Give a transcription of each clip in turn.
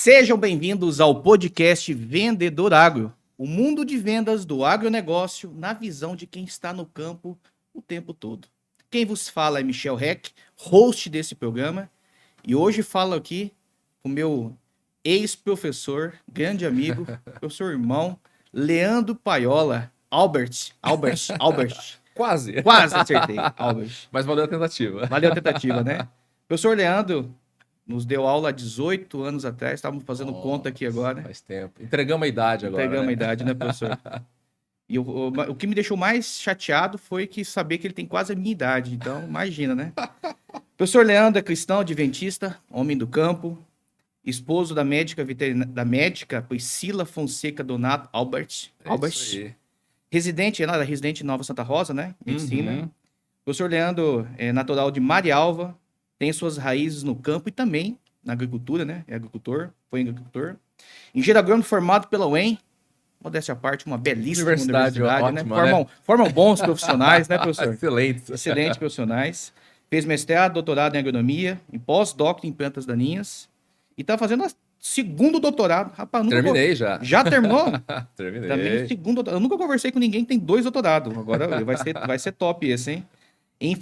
Sejam bem-vindos ao podcast Vendedor Agro, o mundo de vendas do agronegócio na visão de quem está no campo o tempo todo. Quem vos fala é Michel Heck, host desse programa, e hoje falo aqui com o meu ex-professor, grande amigo, professor irmão, Leandro Paiola, Albert. Quase Acertei, Albert. Mas valeu a tentativa. Valeu a tentativa, né? Professor Leandro nos deu aula há 18 anos atrás, estávamos fazendo conta aqui agora. Faz tempo. Entregamos a idade agora. Entregamos a idade, né, professor? E o que me deixou mais chateado foi saber que ele tem quase a minha idade. Então, imagina, né? Professor Leandro é cristão, adventista, homem do campo, esposo da médica Priscila Fonseca Donato Albert. Isso aí. Residente em Nova Santa Rosa, né? Medicina. Uhum. Professor Leandro é natural de Marialva, tem suas raízes no campo e também na agricultura, né? É agricultor, foi agricultor. Engenheiro agrônomo formado pela UEM, modéstia à parte, uma belíssima universidade, ótima, né? Formam bons profissionais, né, professor? Excelente. Excelentes profissionais. Fez mestrado, doutorado em agronomia, em pós-doc em plantas daninhas e está fazendo segundo doutorado. Rapaz, Terminei já. Já terminou? Terminei. Também segundo doutorado. Eu nunca conversei com ninguém que tem 2 doutorados. Agora vai ser top esse, hein? Em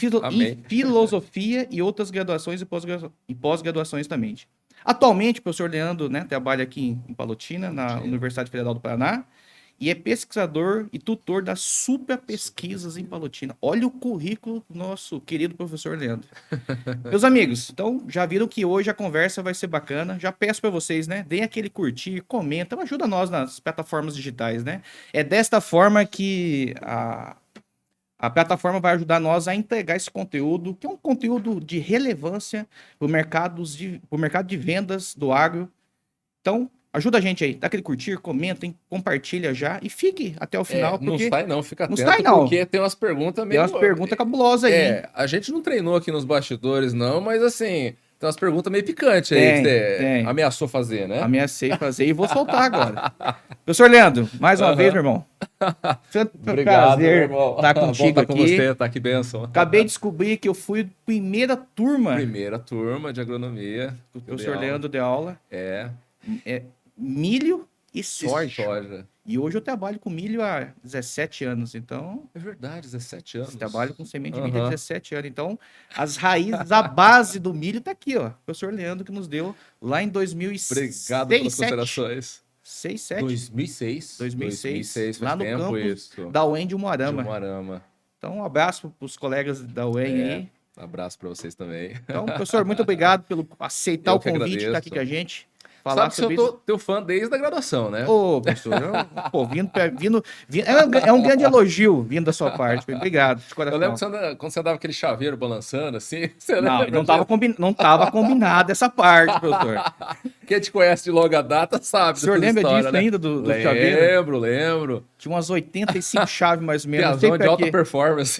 filosofia e outras graduações e pós-graduações também. Atualmente, o professor Leandro, né, trabalha aqui em Palotina, na Universidade Federal do Paraná, e é pesquisador e tutor das Supra Pesquisas em Palotina. Olha o currículo do nosso querido professor Leandro. Meus amigos, então já viram que hoje a conversa vai ser bacana. Já peço para vocês, né, deem aquele curtir, comenta, ajuda nós nas plataformas digitais, né? É desta forma que a plataforma vai ajudar nós a entregar esse conteúdo, que é um conteúdo de relevância para o mercado de vendas do agro. Então, ajuda a gente aí, dá aquele curtir, comentem, compartilha já e fique até o final. Não sai não, fica atento, sai não. Porque tem umas perguntas meio... Tem umas perguntas cabulosas aí. A gente não treinou aqui nos bastidores não, mas assim... Tem umas perguntas meio picantes aí que você ameaçou fazer, né? Ameacei fazer e vou soltar agora. Professor Leandro, mais uma vez, meu irmão. Obrigado, prazer meu irmão. estar contigo aqui. Com você, tá aqui, benção. Acabei de descobrir que eu fui primeira turma de agronomia. O professor Leandro de aula. É milho e soja. E E hoje eu trabalho com milho há 17 anos, então... É verdade, 17 anos. Trabalho com semente de milho há 17 anos. Então, as raízes, a base do milho tá aqui, ó. O professor Leandro que nos deu lá em 2006. Obrigado pelas considerações. 2006, lá no campus da UEM de Umuarama. Então, um abraço para os colegas da UEM aí. Um abraço para vocês também. Então, professor, muito obrigado pelo aceitar o convite de estar aqui com a gente. Sabe que eu tô teu fã desde a graduação, né? Ô, professor, é um grande elogio vindo da sua parte. Obrigado, de coração. Eu lembro quando você andava aquele chaveiro balançando assim. Não tava combinado essa parte, professor. Quem te conhece de longa data sabe. O senhor lembra disso, né? Ainda do chaveiro? Lembro. Tinha umas 85 chaves mais ou menos. De alta performance.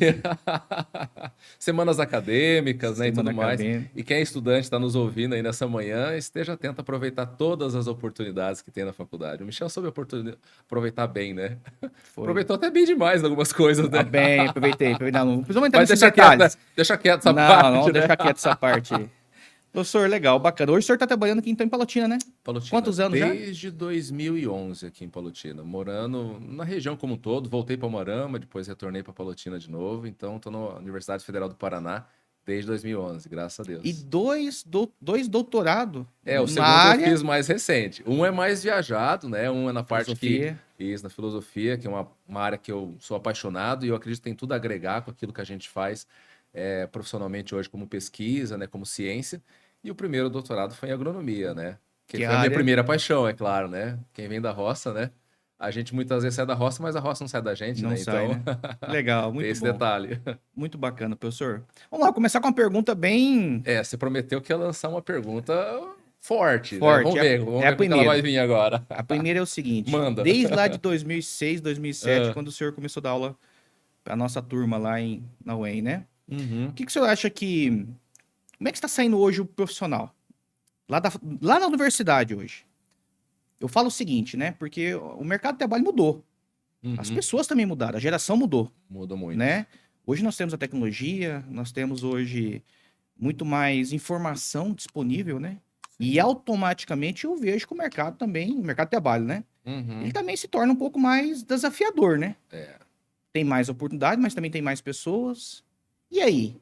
Semanas acadêmicas, né? E tudo mais. E quem é estudante está nos ouvindo aí nessa manhã, esteja atento a aproveitar todas as oportunidades que tem na faculdade. O Michel soube aproveitar bem, né? Aproveitou até bem demais algumas coisas, né? Bem, aproveitei. Não precisamos entrar nesses detalhes. Deixa quieto essa parte. Não, deixa quieto essa parte aí. Professor, legal, bacana. Hoje o senhor está trabalhando aqui então em Palotina, né? Palotina. Quantos anos já? Desde 2011 aqui em Palotina, morando na região como um todo. Voltei para Umuarama, depois retornei para Palotina de novo. Então, estou na Universidade Federal do Paraná desde 2011, graças a Deus. E dois doutorados. O segundo eu fiz mais recente. Um é mais viajado, né? Um é na parte na filosofia, que é uma área que eu sou apaixonado e eu acredito que tem tudo a agregar com aquilo que a gente faz profissionalmente hoje como pesquisa, né? Como ciência. E o primeiro doutorado foi em agronomia, né? Que foi a minha primeira paixão, é claro, né? Quem vem da roça, né? A gente muitas vezes sai da roça, mas a roça não sai da gente, não né? Sai, então, né? Legal, muito tem esse bom. detalhe. Muito bacana, professor. Vamos lá, começar com uma pergunta bem... Você prometeu que ia lançar uma pergunta forte. Né? Vamos ver como ela vai vir agora. A primeira é o seguinte. Manda. Desde lá de 2006, 2007, quando o senhor começou a dar aula para a nossa turma lá na UEM, né? Uhum. O que o senhor acha que... Como é que está saindo hoje o profissional? Lá na universidade hoje. Eu falo o seguinte, né? Porque o mercado de trabalho mudou. Uhum. As pessoas também mudaram. A geração mudou. Mudou muito. Né? Hoje nós temos a tecnologia, nós temos hoje muito mais informação disponível, né? E automaticamente eu vejo que o mercado também, o mercado de trabalho, né? Uhum. Ele também se torna um pouco mais desafiador, né? É. Tem mais oportunidade, mas também tem mais pessoas. E aí?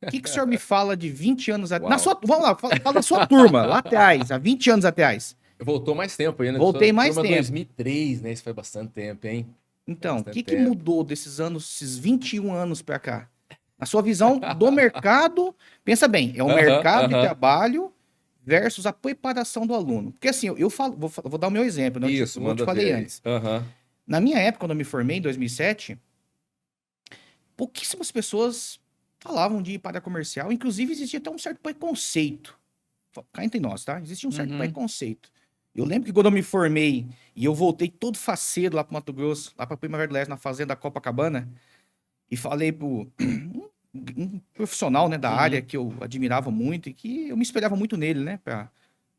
O que o senhor me fala de 20 anos atrás? Uau. Vamos lá, fala da sua turma, lá atrás, há 20 anos atrás. Voltou mais tempo ainda. Voltei mais Turma tempo. 2003, né? Isso foi bastante tempo, hein? Então, o que mudou desses anos, esses 21 anos para cá? A sua visão do mercado, pensa bem, é o mercado de trabalho versus a preparação do aluno. Porque assim, eu falo, vou dar o meu exemplo, né? Isso, eu te falei antes. Na minha época, quando eu me formei, em 2007, pouquíssimas pessoas falavam de ir para a comercial. Inclusive, existia até um certo preconceito. Cá entre nós, tá? Existia um certo preconceito. Eu lembro que quando eu me formei e eu voltei todo faceiro lá para Mato Grosso, lá para Primavera do Leste, na fazenda Copacabana, e falei pro um profissional, né, da área que eu admirava muito e que eu me espelhava muito nele, né, para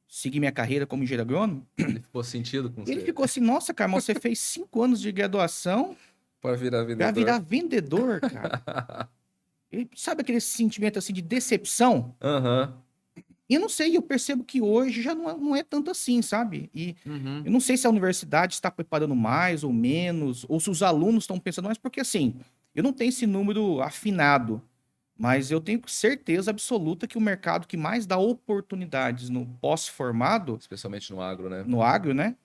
seguir minha carreira como engenheiro agrônomo. Ele ficou sentido com você. Ele ficou assim, nossa, cara, mas você fez 5 anos de graduação para virar vendedor. Para virar vendedor, cara. E sabe aquele sentimento assim de decepção? E eu não sei, eu percebo que hoje já não é tanto assim, sabe? E eu não sei se a universidade está preparando mais ou menos, ou se os alunos estão pensando mais, porque assim, eu não tenho esse número afinado, mas eu tenho certeza absoluta que o mercado que mais dá oportunidades no pós-formado, especialmente no agro, né? No agro, né?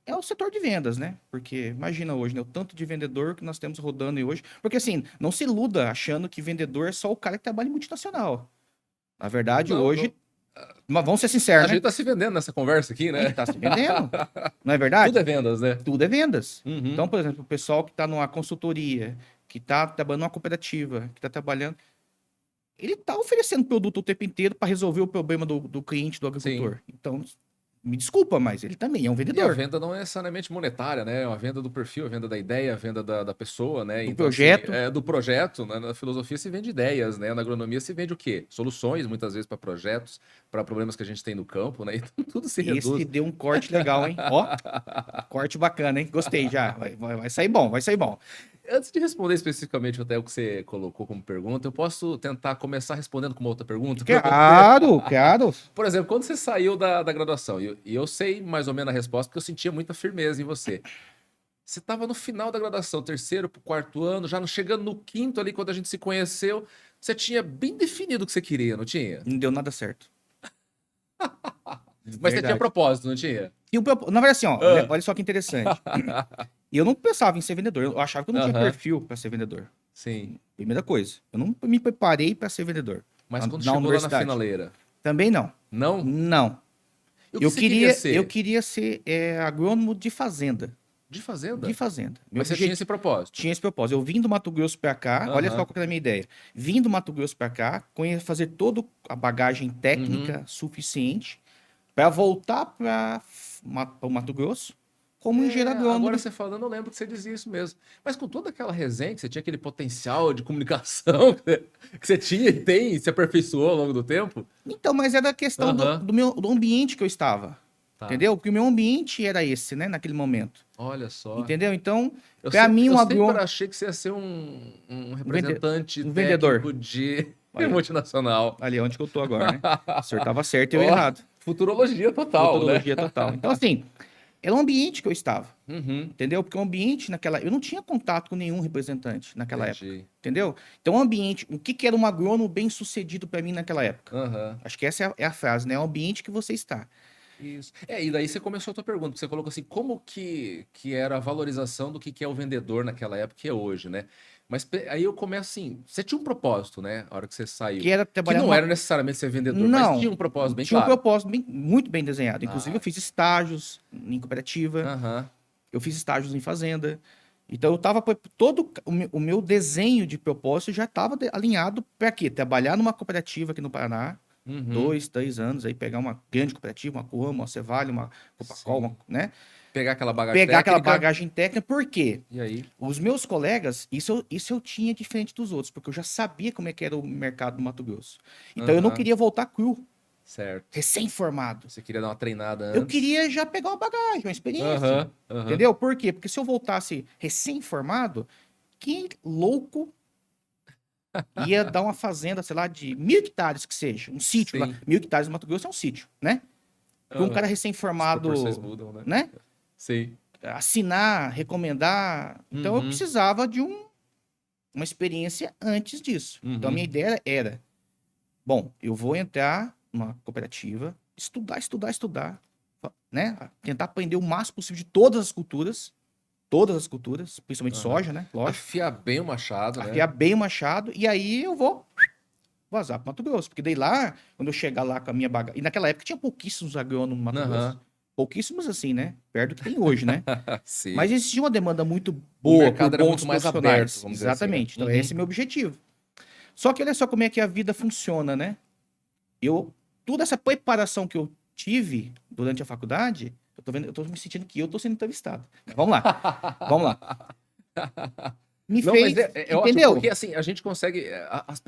É o setor de vendas, né? Porque imagina hoje, né? O tanto de vendedor que nós temos rodando aí hoje. Porque assim, não se iluda achando que vendedor é só o cara que trabalha em multinacional. Na verdade, hoje... Mas vamos ser sinceros, né? A gente tá se vendendo nessa conversa aqui, né? A gente tá se vendendo. Não é verdade? Tudo é vendas, né? Tudo é vendas. Então, por exemplo, o pessoal que tá numa consultoria, que tá trabalhando numa cooperativa, que tá trabalhando... Ele tá oferecendo produto o tempo inteiro para resolver o problema do cliente, do agricultor. Sim. Então... Me desculpa, mas ele também é um vendedor. E a venda não é necessariamente monetária, né? É uma venda do perfil, a venda da ideia, a venda da pessoa, né? Do então, projeto. Assim, do projeto, né? Na filosofia se vende ideias, né? Na agronomia se vende o quê? Soluções, muitas vezes, para projetos, para problemas que a gente tem no campo, né? Então tudo se reduz. Esse deu um corte legal, hein? Ó, corte bacana, hein? Gostei já. Vai sair bom, vai sair bom. Antes de responder especificamente até o que você colocou como pergunta, eu posso tentar começar respondendo com uma outra pergunta? Claro, claro. Por exemplo, quando você saiu da graduação, e eu sei mais ou menos a resposta, porque eu sentia muita firmeza em você. Você estava no final da graduação, terceiro para o quarto ano, já chegando no quinto ali, quando a gente se conheceu, você tinha bem definido o que você queria, não tinha? Não deu nada certo. Mas você tinha propósito, não tinha? Na verdade, assim, ó, olha só que interessante. E eu não pensava em ser vendedor. Eu achava que eu não tinha perfil para ser vendedor. Sim. Primeira coisa. Eu não me preparei para ser vendedor. Mas quando chegou lá na finaleira? Também não. Não? Não. Eu queria ser agrônomo de fazenda. De fazenda? De fazenda. Mas você tinha esse propósito? Tinha esse propósito. Eu vim do Mato Grosso para cá, olha só qual era a minha ideia. Vim do Mato Grosso para cá, fazer toda a bagagem técnica suficiente para voltar para o Mato Grosso como engenheiro agrônomo. Agora você falando, eu lembro que você dizia isso mesmo. Mas com toda aquela resenha, que você tinha aquele potencial de comunicação que você tinha e tem, e se aperfeiçoou ao longo do tempo. Então, mas era a questão do ambiente que eu estava. Tá. Entendeu? Porque o meu ambiente era esse, né, naquele momento. Olha só. Entendeu? Então, para mim, um agrônomo... Eu sempre achei que você ia ser um representante técnico vendedor de multinacional. Ali, onde que eu tô agora, né? O senhor estava certo e eu errado. Futurologia total, Futurologia total. Então, assim, era um ambiente que eu estava. Entendeu? Porque o ambiente naquela... Eu não tinha contato com nenhum representante naquela época. Entendeu? Então, o ambiente... O que era um agrônomo bem sucedido para mim naquela época? Acho que essa é a frase, né? É o ambiente que você está. Isso. E daí você começou a tua pergunta, você colocou assim, como que era a valorização do que é o vendedor naquela época e é hoje, né? Mas aí eu começo assim, você tinha um propósito, né? A hora que você saiu. Que era trabalhar não era necessariamente ser vendedor, não, mas tinha um propósito bem claro. Tinha um propósito muito bem desenhado. Inclusive, eu fiz estágios em cooperativa, eu fiz estágios em fazenda. Então, eu tava todo o meu desenho de propósito já estava alinhado para quê? Trabalhar numa cooperativa aqui no Paraná, 2, 3 anos, aí pegar uma grande cooperativa, uma Coamo, uma Cevale, uma Coca-Cola, né? Pegar aquela bagagem técnica, por quê? E aí? Os meus colegas, isso eu tinha diferente dos outros, porque eu já sabia como é que era o mercado do Mato Grosso. Então, eu não queria voltar cru. Certo. Recém-formado. Você queria dar uma treinada antes? Eu queria já pegar uma bagagem, uma experiência. Entendeu? Por quê? Porque se eu voltasse recém-formado, que louco ia dar uma fazenda, sei lá, de 1.000 hectares que seja, um sítio lá. 1.000 hectares no Mato Grosso é um sítio, né? Porque um cara recém-formado, mudam, né? Sim. Assinar, recomendar. Então eu precisava de uma experiência antes disso. Então a minha ideia era, bom, eu vou entrar numa cooperativa, estudar, né? Tentar aprender o máximo possível de todas as culturas, principalmente soja, né? Lógico. Afiar bem o machado, né? Afiar bem o machado, e aí eu vou vazar para Mato Grosso. Porque daí lá, quando eu chegar lá com a minha bagagem. E naquela época tinha pouquíssimos agrônomos no Mato Grosso. Pouquíssimos assim, né? Perto do que tem hoje, né? Sim. Mas existia uma demanda muito boa por bons muito mais profissionais. aberto, vamos Exatamente. dizer assim, né? Então esse é meu objetivo. Só que olha só como é que a vida funciona, né? Toda essa preparação que eu tive durante a faculdade, eu tô me sentindo que eu tô sendo entrevistado. Mas vamos lá. Vamos lá. Mas eu acho entendeu? porque assim, a gente consegue.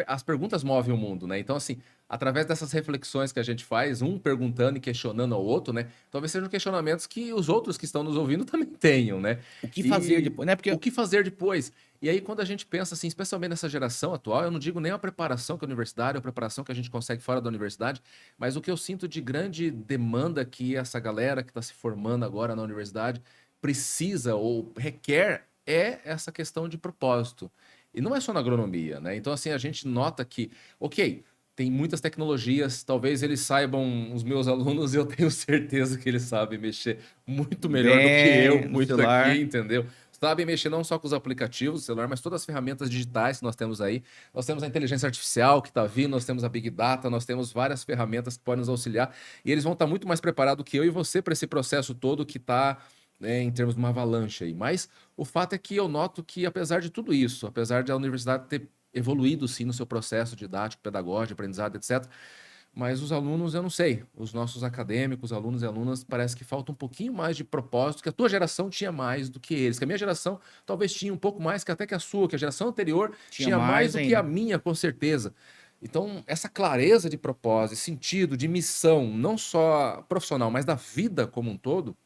As perguntas movem o mundo, né? Então, assim, através dessas reflexões que a gente faz, um perguntando e questionando ao outro, né? Talvez sejam questionamentos que os outros que estão nos ouvindo também tenham, né? O que fazer depois, né? O que fazer depois? E aí, quando a gente pensa assim, especialmente nessa geração atual, eu não digo nem a preparação que a universidade, a preparação que a gente consegue fora da universidade, mas o que eu sinto de grande demanda que essa galera que está se formando agora na universidade precisa ou requer é essa questão de propósito. E não é só na agronomia, né? Então, assim, a gente nota que, ok, tem muitas tecnologias, talvez eles saibam, os meus alunos, eu tenho certeza que eles sabem mexer muito melhor do que eu, muito aqui, entendeu? Sabem mexer não só com os aplicativos do celular, mas todas as ferramentas digitais que nós temos aí. Nós temos a inteligência artificial que está vindo, nós temos a Big Data, nós temos várias ferramentas que podem nos auxiliar. E eles vão estar muito mais preparados que eu e você para esse processo todo que está, né, em termos de uma avalanche aí. Mas o fato é que eu noto que, apesar de tudo isso, apesar de a universidade ter evoluído sim no seu processo didático, pedagógico, aprendizado, etc., mas os alunos, eu não sei, os nossos acadêmicos, alunos e alunas, parece que falta um pouquinho mais de propósito, que a tua geração tinha mais do que eles, que a minha geração talvez tinha um pouco mais que até que a sua, que a geração anterior tinha mais do que a minha, com certeza. Então, essa clareza de propósito, sentido, de missão, não só profissional, mas da vida como um todo,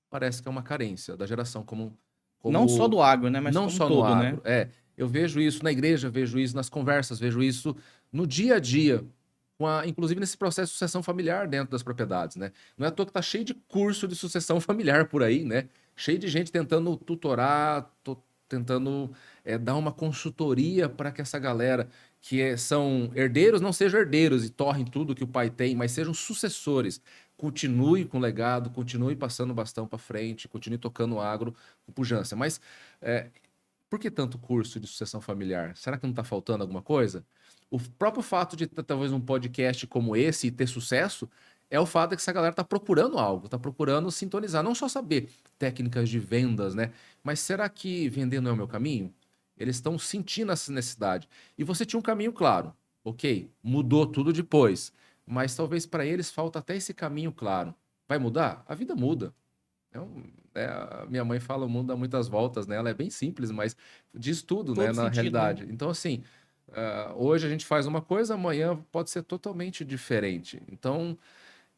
parece que é uma carência da geração como não só do agro, né? Mas não como só todo, no né? agro. Eu vejo isso na igreja, vejo isso nas conversas, vejo isso no dia a dia, inclusive nesse processo de sucessão familiar dentro das propriedades, né? Não é à toa que tá cheio de curso de sucessão familiar por aí, né? Cheio de gente tentando tutorar, tentando dar uma consultoria para que essa galera são herdeiros não sejam herdeiros e torrem tudo que o pai tem, mas sejam sucessores. Continue com o legado, continue passando o bastão para frente, continue tocando o agro com pujança. Mas por que tanto curso de sucessão familiar? Será que não está faltando alguma coisa? O próprio fato de ter talvez um podcast como esse e ter sucesso é o fato de que essa galera está procurando algo, está procurando sintonizar, não só saber técnicas de vendas, né? Mas será que vender não é o meu caminho? Eles estão sentindo essa necessidade. E você tinha um caminho claro, ok? Mudou tudo depois, mas talvez para eles falta até esse caminho claro. Vai mudar? A vida muda. A minha mãe fala, o mundo dá muitas voltas, né? Ela é bem simples, mas diz tudo, né, na realidade. Né? Então, assim, hoje a gente faz uma coisa, amanhã pode ser totalmente diferente. Então,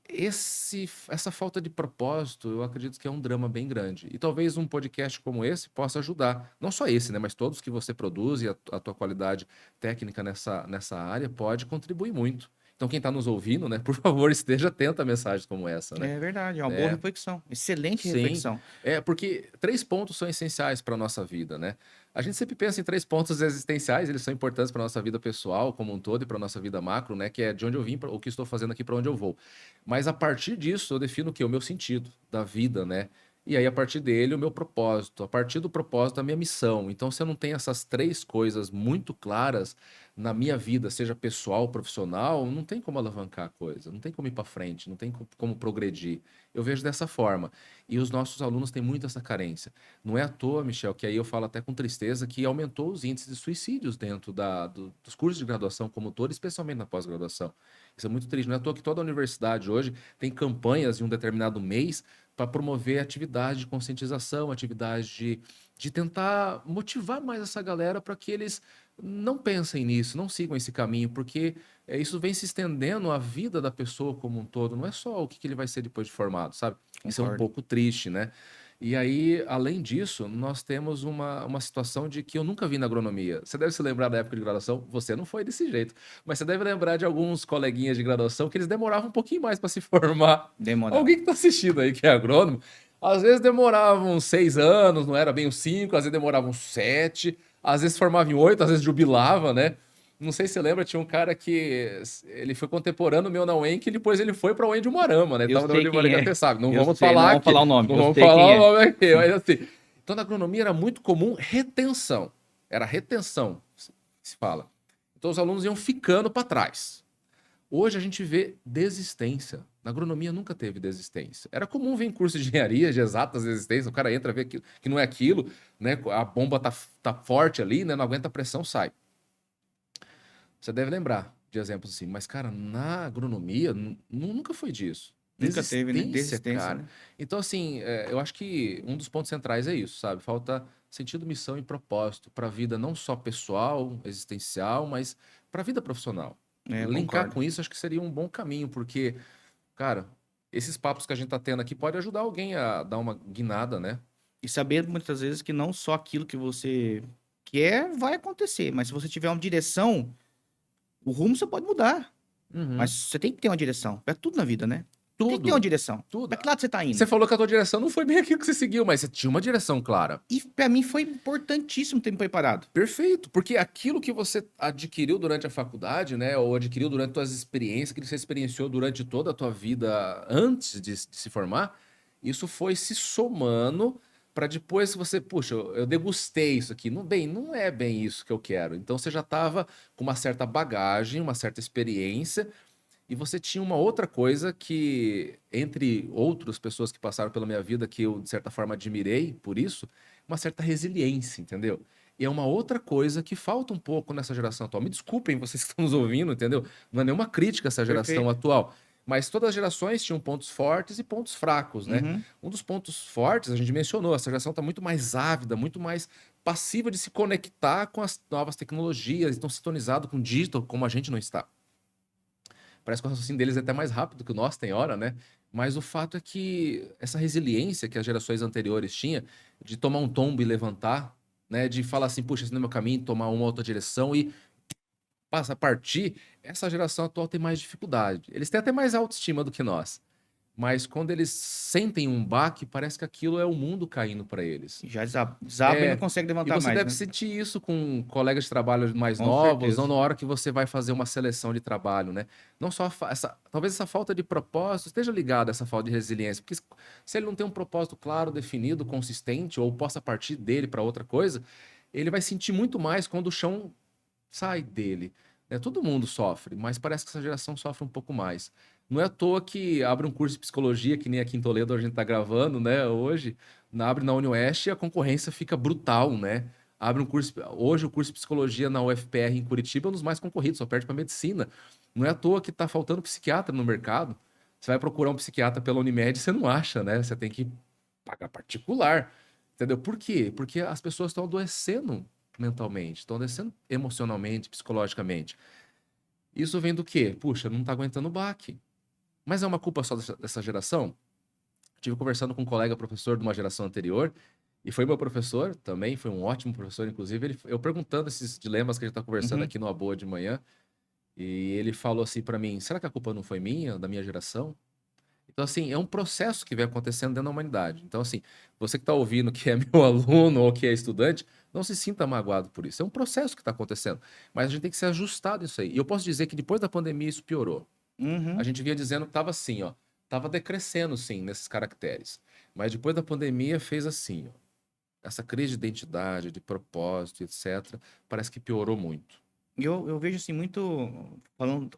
essa falta de propósito, eu acredito que é um drama bem grande. E talvez um podcast como esse possa ajudar. Não só esse, né? Mas todos que você produz e a tua qualidade técnica nessa área pode contribuir muito. Então, quem está nos ouvindo, né, por favor, esteja atento a mensagens como essa, né? É verdade, é uma boa reflexão. Excelente reflexão. Porque 3 pontos são essenciais para a nossa vida, né? A gente sempre pensa em 3 pontos existenciais, eles são importantes para a nossa vida pessoal como um todo e para a nossa vida macro, né? Que é de onde eu vim, o que estou fazendo aqui, para onde eu vou. Mas a partir disso, eu defino o quê? O meu sentido da vida, né? E aí, a partir dele, o meu propósito. A partir do propósito, a minha missão. Então, se eu não tenho essas 3 coisas muito claras na minha vida, seja pessoal, profissional, não tem como alavancar a coisa, não tem como ir para frente, não tem como progredir. Eu vejo dessa forma. E os nossos alunos têm muito essa carência. Não é à toa, Michel, que aí eu falo até com tristeza, que aumentou os índices de suicídios dentro dos cursos de graduação como um todo, especialmente na pós-graduação. Isso é muito triste. Não é à toa que toda universidade hoje tem campanhas em um determinado mês para promover atividades de conscientização, atividades de tentar motivar mais essa galera para que eles não pensem nisso, não sigam esse caminho, porque isso vem se estendendo a vida da pessoa como um todo, não é só o que ele vai ser depois de formado, sabe? Isso é um pouco triste, né? E aí, além disso, nós temos uma situação de que eu nunca vi na agronomia. Você deve se lembrar da época de graduação, você não foi desse jeito, mas você deve lembrar de alguns coleguinhas de graduação que eles demoravam um pouquinho mais para se formar. Demorava. Alguém que está assistindo aí que é agrônomo, às vezes demoravam 6 anos, não era bem os 5, às vezes demoravam 7, às vezes formava em 8, às vezes jubilava, né? Não sei se você lembra, tinha um cara que ele foi contemporâneo meu na UENC e depois ele foi para a UENC de Umarama, né? Eu sei quem é. Você sabe, não Eu vamos sei, falar não aqui. vamos falar o nome. Não eu vamos sei falar quem o é. nome aqui, mas assim. Então na agronomia era muito comum retenção. Era retenção, se fala. Então os alunos iam ficando para trás. Hoje a gente vê desistência. Na agronomia nunca teve desistência. Era comum ver em curso de engenharia, de exatas desistência, o cara entra, vê que não é aquilo, né? A bomba tá forte ali, né? Não aguenta a pressão, sai. Você deve lembrar de exemplos assim, mas, cara, na agronomia nunca foi disso. Nunca teve, né? Desistência, cara. né? Então, assim, eu acho que um dos pontos centrais é isso, sabe? Falta sentido, missão e propósito para a vida não só pessoal, existencial, mas para a vida profissional. Linkar Concordo. com isso acho que seria um bom caminho, porque, cara, esses papos que a gente tá tendo aqui pode ajudar alguém a dar uma guinada, né? E saber muitas vezes que não só aquilo que você quer vai acontecer, mas se você tiver uma direção, o rumo você pode mudar. Uhum. Mas você tem que ter uma direção. É tudo na vida, né? Tem que ter Tudo. uma direção. Tudo. Pra que lado você tá indo? Você falou que a tua direção não foi bem aquilo que você seguiu, mas você tinha uma direção clara. E pra mim foi importantíssimo ter me preparado. Perfeito, porque aquilo que você adquiriu durante a faculdade, né, ou adquiriu durante suas experiências, que você experienciou durante toda a tua vida antes de se formar, isso foi se somando para depois você, puxa, eu degustei isso aqui. Não é bem isso que eu quero. Então você já estava com uma certa bagagem, uma certa experiência, e você tinha uma outra coisa que, entre outras pessoas que passaram pela minha vida, que eu, de certa forma, admirei por isso, uma certa resiliência, entendeu? E é uma outra coisa que falta um pouco nessa geração atual. Me desculpem vocês que estão nos ouvindo, entendeu? Não é nenhuma crítica a essa geração Perfeito. atual. Mas todas as gerações tinham pontos fortes e pontos fracos, né? Uhum. Um dos pontos fortes, a gente mencionou, essa geração está muito mais ávida, muito mais passiva de se conectar com as novas tecnologias, estão sintonizados com o digital, como a gente não está. Parece que o raciocínio deles é até mais rápido que o nosso, tem hora, né? Mas o fato é que essa resiliência que as gerações anteriores tinham, de tomar um tombo e levantar, né? De falar assim, puxa, esse não é meu caminho, tomar uma outra direção e passa a partir, essa geração atual tem mais dificuldade. Eles têm até mais autoestima do que nós. Mas quando eles sentem um baque, parece que aquilo é o mundo caindo para eles. Já desaba e não consegue E levantar você mais, deve né? sentir isso com colegas de trabalho mais Com novos, certeza. ou na hora que você vai fazer uma seleção de trabalho, né? Não só talvez essa falta de propósito esteja ligada a essa falta de resiliência, porque se ele não tem um propósito claro, definido, consistente, ou possa partir dele para outra coisa, ele vai sentir muito mais quando o chão sai dele. Né? Todo mundo sofre, mas parece que essa geração sofre um pouco mais. Não é à toa que abre um curso de psicologia, que nem aqui em Toledo a gente está gravando, né? Hoje, abre na UniOeste e a concorrência fica brutal, né? Abre um curso. Hoje, o curso de psicologia na UFPR em Curitiba é um dos mais concorridos, só perde para medicina. Não é à toa que está faltando psiquiatra no mercado. Você vai procurar um psiquiatra pela Unimed, você não acha, né? Você tem que pagar particular. Entendeu? Por quê? Porque as pessoas estão adoecendo mentalmente, estão adoecendo emocionalmente, psicologicamente. Isso vem do quê? Puxa, não está aguentando o baque. Mas é uma culpa só dessa geração? Estive conversando com um colega professor de uma geração anterior, e foi meu professor também, foi um ótimo professor, inclusive. Eu perguntando esses dilemas que a gente está conversando aqui no Aboa de manhã, e ele falou assim para mim: será que a culpa não foi minha, da minha geração? Então, assim, é um processo que vem acontecendo dentro da humanidade. Então, assim, você que está ouvindo, que é meu aluno ou que é estudante, não se sinta magoado por isso. É um processo que está acontecendo. Mas a gente tem que ser ajustado isso aí. E eu posso dizer que depois da pandemia isso piorou. A gente vinha dizendo que estava assim, ó. Estava decrescendo, sim, nesses caracteres. Mas depois da pandemia fez assim, ó. Essa crise de identidade, de propósito, etc., parece que piorou muito. Eu vejo assim muito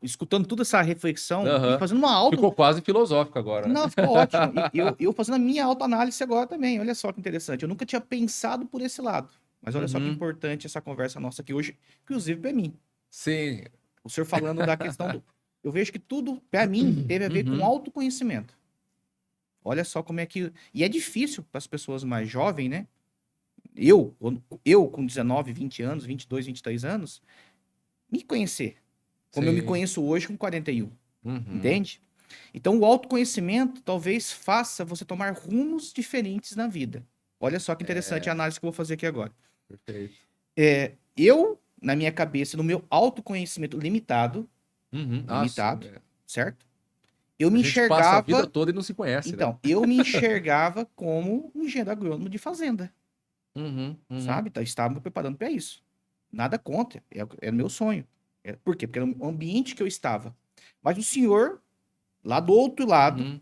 escutando toda essa reflexão e Aham. fazendo uma auto. Ficou quase filosófico agora, né? Não, ficou ótimo. E eu fazendo a minha autoanálise agora também. Olha só que interessante. Eu nunca tinha pensado por esse lado. Mas olha só que importante essa conversa nossa aqui hoje, inclusive para mim. Sim. O senhor falando da questão do. Eu vejo que tudo, para mim, teve a ver com autoconhecimento. Olha só como é que. E é difícil para as pessoas mais jovens, né? Eu com 19, 20 anos, 22, 23 anos, me conhecer. Como eu me Sim. conheço hoje com 41. Entende? Então, o autoconhecimento talvez faça você tomar rumos diferentes na vida. Olha só que interessante a análise que eu vou fazer aqui agora. Perfeito. Eu, na minha cabeça, no meu autoconhecimento limitado, Sim, certo? Eu me a gente enxergava... passa a vida toda e não se conhece, Então, eu me enxergava como um engenheiro agrônomo de fazenda, sabe? Então, eu estava me preparando para isso. Nada contra, é o meu sonho. Por quê? Porque era o ambiente que eu estava. Mas o senhor, lá do outro lado,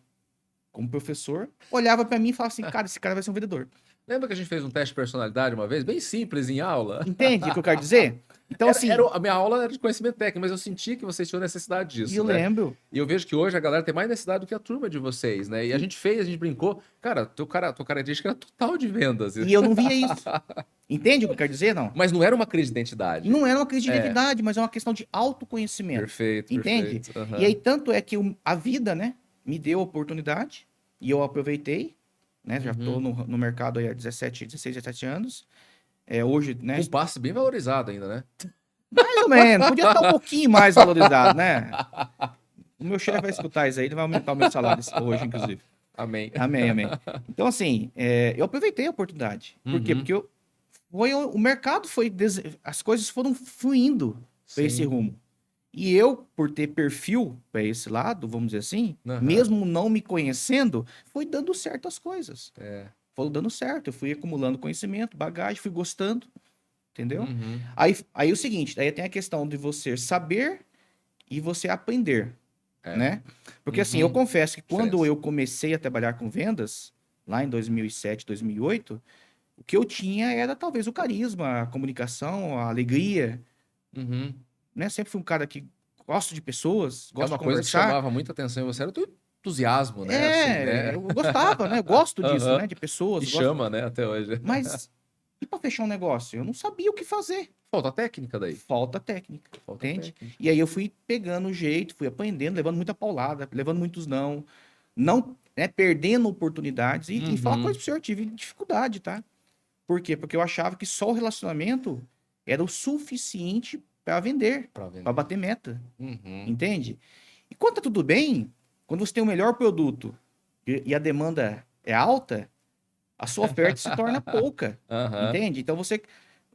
como professor, olhava para mim e falava assim, cara, esse cara vai ser um vendedor. Lembra que a gente fez um teste de personalidade uma vez? Bem simples, em aula. Entende o que eu quero dizer? Então, assim... a minha aula era de conhecimento técnico, mas eu senti que vocês tinham necessidade disso, E eu lembro. E eu vejo que hoje a galera tem mais necessidade do que a turma de vocês, né? E a gente brincou. Cara, tua característica era total de vendas. E eu não via isso. Entende o que eu quero dizer, não? Mas não era uma crise de identidade. Não era uma crise de identidade, mas é uma questão de autoconhecimento. Perfeito, entende? Perfeito. E aí, tanto é que a vida, né, me deu a oportunidade e eu aproveitei, né? Já estou no mercado aí há 16, 17 anos. Hoje, né? Um passe bem valorizado ainda, né? Mais ou menos. Podia estar um pouquinho mais valorizado, né? O meu chefe vai escutar isso aí, ele vai aumentar o meu salário hoje, inclusive. Amém. Amém. Então, assim, eu aproveitei a oportunidade. Por quê? Porque o mercado foi... As coisas foram fluindo para esse rumo. E eu, por ter perfil para esse lado, vamos dizer assim, mesmo não me conhecendo, foi dando certo as coisas. Foi dando certo. Eu fui acumulando conhecimento, bagagem, fui gostando. Entendeu? Aí é o seguinte, aí tem a questão de você saber e você aprender, né? Porque assim, eu confesso que quando eu comecei a trabalhar com vendas, lá em 2007, 2008, o que eu tinha era talvez o carisma, a comunicação, a alegria, né? Sempre fui um cara que gosto de pessoas, gosto de conversar. Uma coisa que chamava muita atenção em você era o teu entusiasmo, né? Assim, né? Eu gostava, né? Eu gosto disso, né? De pessoas. E chama, né? Até hoje. Mas... E para fechar um negócio? Eu não sabia o que fazer. Falta técnica daí. Falta técnica, entende? E aí eu fui pegando o jeito, fui aprendendo, levando muita paulada, levando muitos não, né, perdendo oportunidades. E falar uma coisa pro senhor, eu tive dificuldade, tá? Por quê? Porque eu achava que só o relacionamento era o suficiente para vender, para bater meta, entende? E quando tá tudo bem, quando você tem o melhor produto e a demanda é alta, a sua oferta se torna pouca, entende? Então você...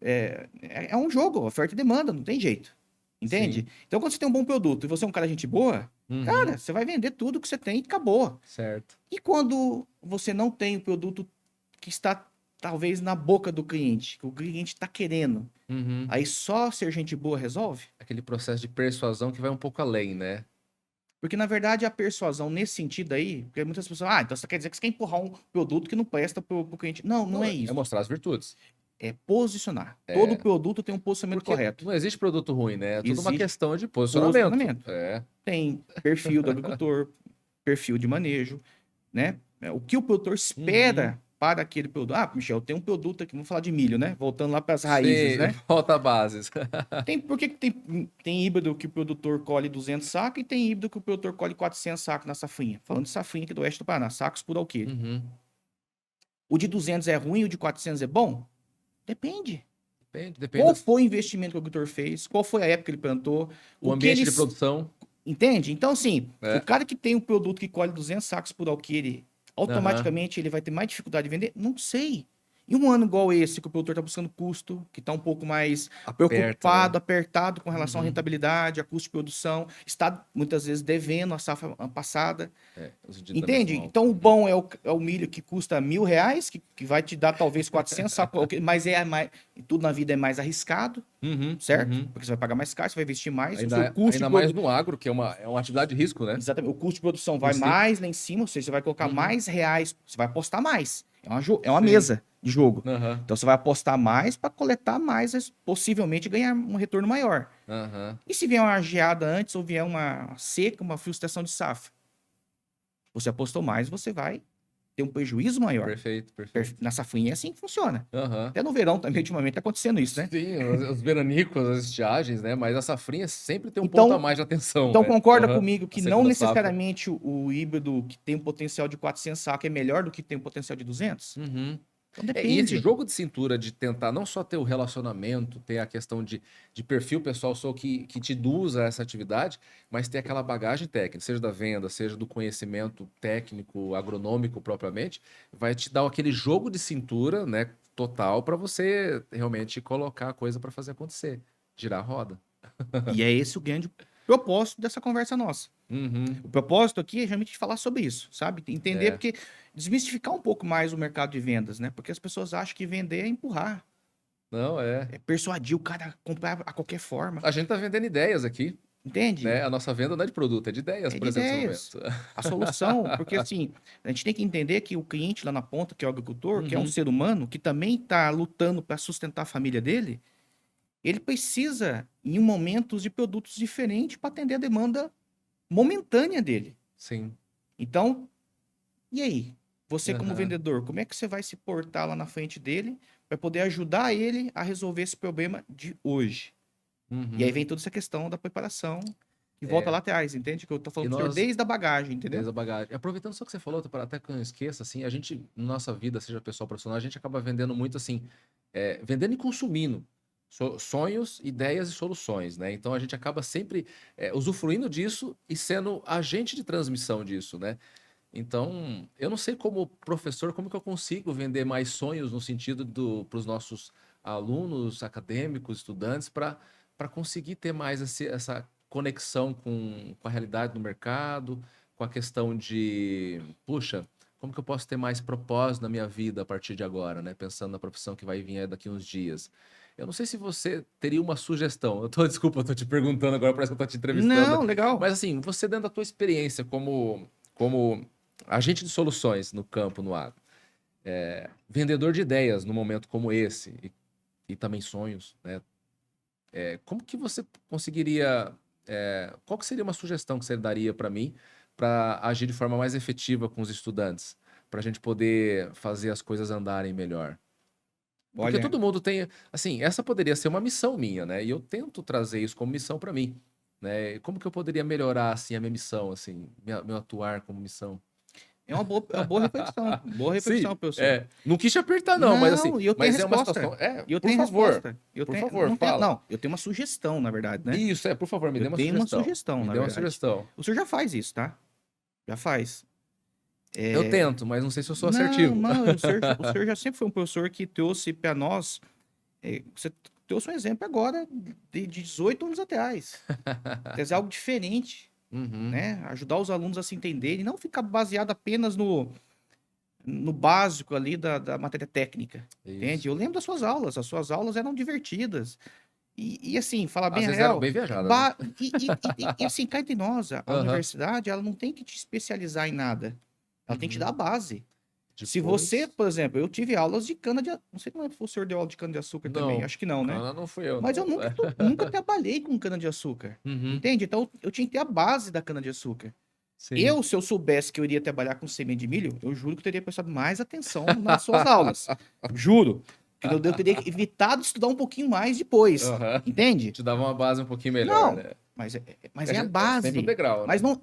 É um jogo, oferta e demanda, não tem jeito, entende? Sim. Então quando você tem um bom produto e você é um cara gente boa, cara, você vai vender tudo que você tem e acabou. Certo. E quando você não tem o produto que está talvez na boca do cliente, que o cliente está querendo, aí só ser gente boa resolve? Aquele processo de persuasão que vai um pouco além, né? Porque, na verdade, a persuasão nesse sentido aí, porque muitas pessoas, então você quer dizer que você quer empurrar um produto que não presta pro cliente. Não é isso. É mostrar as virtudes. É posicionar. Todo produto tem um posicionamento correto. Não existe produto ruim, né? É tudo uma questão de posicionamento. Tem perfil do agricultor, perfil de manejo, né? O que o produtor espera para aquele produto. Michel, tem um produto aqui, vamos falar de milho, né? Voltando lá para as raízes, né? Volta a bases. Por que tem híbrido que o produtor colhe 200 sacos e tem híbrido que o produtor colhe 400 sacos na safrinha? Falando de safrinha aqui do oeste do Paraná, sacos por alqueire. O de 200 é ruim e o de 400 é bom? Depende. Qual foi o investimento que o agricultor fez? Qual foi a época que ele plantou? O ambiente de produção. Entende? Então, assim, o cara que tem um produto que colhe 200 sacos por alqueire, automaticamente ele vai ter mais dificuldade de vender? Não sei. E um ano igual esse, que o produtor está buscando custo, que está um pouco mais preocupado, apertado com relação à rentabilidade, a custo de produção, está muitas vezes devendo a safra passada. Entende? Então, o bom é o milho que custa R$1.000, que vai te dar talvez 400 sacos, mas tudo na vida é mais arriscado, certo? Porque você vai pagar mais caro, você vai investir mais. Ainda mais no agro, que é uma atividade de risco, né? Exatamente. O custo de produção vai mais lá em cima, ou seja, você vai colocar mais reais, você vai apostar mais. É uma mesa de jogo. Então você vai apostar mais para coletar mais, possivelmente ganhar um retorno maior. E se vier uma geada antes ou vier uma seca, uma frustração de safra? Você apostou mais, você vai ter um prejuízo maior. Perfeito. Na safrinha é assim que funciona. Até no verão também, ultimamente, tá acontecendo isso, né? Sim, os veranicos, as estiagens, né? Mas a safrinha sempre tem um ponto a mais de atenção. Então concorda comigo que não necessariamente o híbrido que tem um potencial de 400 sacos é melhor do que tem um potencial de 200? Então, E esse jogo de cintura de tentar não só ter o relacionamento, ter a questão de perfil pessoal só que te induz a essa atividade, mas ter aquela bagagem técnica, seja da venda, seja do conhecimento técnico, agronômico propriamente, vai te dar aquele jogo de cintura, né, total para você realmente colocar a coisa para fazer acontecer, girar a roda. E é esse o grande propósito dessa conversa nossa. O propósito aqui é realmente falar sobre isso, sabe? Entender, porque desmistificar um pouco mais o mercado de vendas, né? Porque as pessoas acham que vender é empurrar. Não, É persuadir o cara a comprar a qualquer forma. A gente tá vendendo ideias aqui. Entende? Né? A nossa venda não é de produto, é de ideias, É por de exemplo, ideias. nesse momento. A solução, porque assim, a gente tem que entender que o cliente lá na ponta, que é o agricultor, que é um ser humano, que também está lutando para sustentar a família dele, ele precisa, em momentos, de produtos diferentes para atender a demanda momentânea dele. Sim. Então, e aí? Você como vendedor, como é que você vai se portar lá na frente dele para poder ajudar ele a resolver esse problema de hoje? E aí vem toda essa questão da preparação que volta lá atrás, entende? Que eu tô falando pro senhor desde a bagagem, entendeu? Desde a bagagem. Aproveitando só que você falou, até que eu não esqueça, assim, a gente, na nossa vida, seja pessoal profissional, a gente acaba vendendo muito assim, vendendo e consumindo sonhos, ideias e soluções, né? Então a gente acaba sempre usufruindo disso e sendo agente de transmissão disso, né? Então, eu não sei como professor, como que eu consigo vender mais sonhos no sentido para os nossos alunos, acadêmicos, estudantes, para conseguir ter mais essa conexão com a realidade do mercado, com a questão de, puxa, como que eu posso ter mais propósito na minha vida a partir de agora, né? Pensando na profissão que vai vir daqui uns dias. Eu não sei se você teria uma sugestão. Desculpa, eu tô te perguntando agora, parece que eu tô te entrevistando. Não, legal. Mas assim, você dentro da tua experiência como agente de soluções no campo, no agro, vendedor de ideias num momento como esse, e também sonhos, né? Como que você conseguiria... qual que seria uma sugestão que você daria para mim para agir de forma mais efetiva com os estudantes, para a gente poder fazer as coisas andarem melhor? Porque todo mundo tem... Assim, essa poderia ser uma missão minha, né? E eu tento trazer isso como missão para mim, né? Como que eu poderia melhorar, assim, a minha missão, assim, meu atuar como missão? É uma boa reflexão. Boa reflexão, Sim, professor. não quis te apertar, não, mas assim, E eu tenho mas é uma resposta. situação. E eu Por tenho favor, resposta. por favor, fala. Não, eu tenho uma sugestão, na verdade, né? Isso, por favor, me dê uma sugestão. Eu tenho uma sugestão, me na dê uma verdade. sugestão. O senhor já faz isso, tá? Já faz. Eu tento, mas não sei se eu sou assertivo. Não, o senhor já sempre foi um professor que trouxe para nós. Você trouxe um exemplo agora de 18 anos atrás. Quer dizer, algo diferente, né? Ajudar os alunos a se entenderem, não ficar baseado apenas no básico ali da matéria técnica. Isso. Entende? Eu lembro das suas aulas, as suas aulas eram divertidas. E assim, falar bem Às vezes real... eram bem viajadas, né? E assim, cá entre nós, a universidade, ela não tem que te especializar em nada. Ela tem que te dar a base. Depois... Se você, por exemplo, eu tive aulas de cana-de-açúcar. Não sei como é que o senhor deu aula de cana-de-açúcar também. Acho que não, né? Não fui eu. Mas não. eu nunca trabalhei com cana-de-açúcar. Entende? Então, eu tinha que ter a base da cana-de-açúcar. Se eu soubesse que eu iria trabalhar com semente de milho, eu juro que eu teria prestado mais atenção nas suas aulas. Juro. Eu teria evitado estudar um pouquinho mais depois. Entende? Te dava uma base um pouquinho melhor, não, né? Mas é a base. Sempre um degrau, mas né? não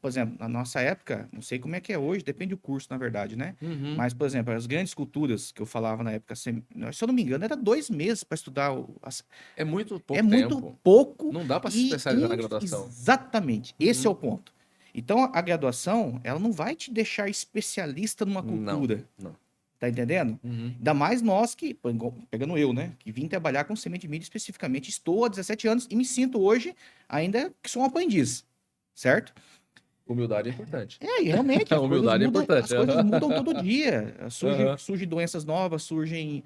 por exemplo, na nossa época, não sei como é que é hoje, depende do curso, na verdade, né? Mas, por exemplo, as grandes culturas que eu falava na época, se eu não me engano, era 2 meses para estudar. É muito pouco tempo. Muito pouco. Não dá para se especializar na graduação. Exatamente. Esse é o ponto. Então, a graduação, ela não vai te deixar especialista numa cultura. Não. Tá entendendo? Ainda mais nós que, pegando eu, né? Que vim trabalhar com semente de milho especificamente, estou há 17 anos e me sinto hoje ainda que sou um aprendiz. Certo? Humildade é importante. E realmente. A humildade é importante. As coisas mudam todo dia. Surgem doenças novas, surgem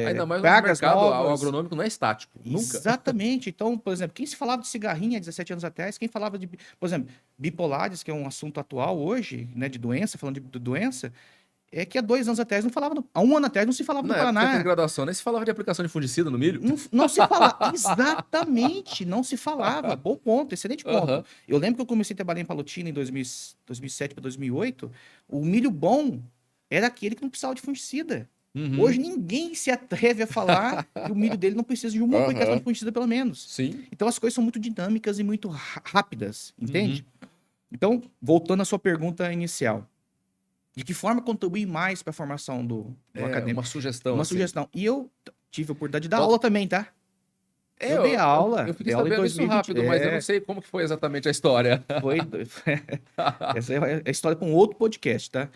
ainda mais pragas no mercado, novas. O agronômico não é estático. Nunca. Exatamente. Então, por exemplo, quem se falava de cigarrinha há 17 anos atrás, quem falava de, por exemplo, bipolares, que é um assunto atual hoje, né, de doença, falando de doença, é que há 2 anos atrás não falava, há 1 ano atrás não se falava do Paraná. Na época de graduação, nem se falava de aplicação de fungicida no milho. Não se falava, exatamente, não se falava. Bom ponto, excelente ponto. Eu lembro que eu comecei a trabalhar em Palotina em 2007 para 2008, o milho bom era aquele que não precisava de fungicida. Hoje ninguém se atreve a falar que o milho dele não precisa de uma aplicação de fungicida pelo menos. Sim. Então as coisas são muito dinâmicas e muito rápidas, entende? Então, voltando à sua pergunta inicial. De que forma contribuir mais para a formação do acadêmico? Uma sugestão. Uma assim. sugestão. E eu tive a oportunidade de dar aula também, tá? Eu dei aula. Eu fiquei dei aula em sabendo 2020. isso rápido, mas eu não sei como que foi exatamente a história. Essa é a história para um outro podcast, tá?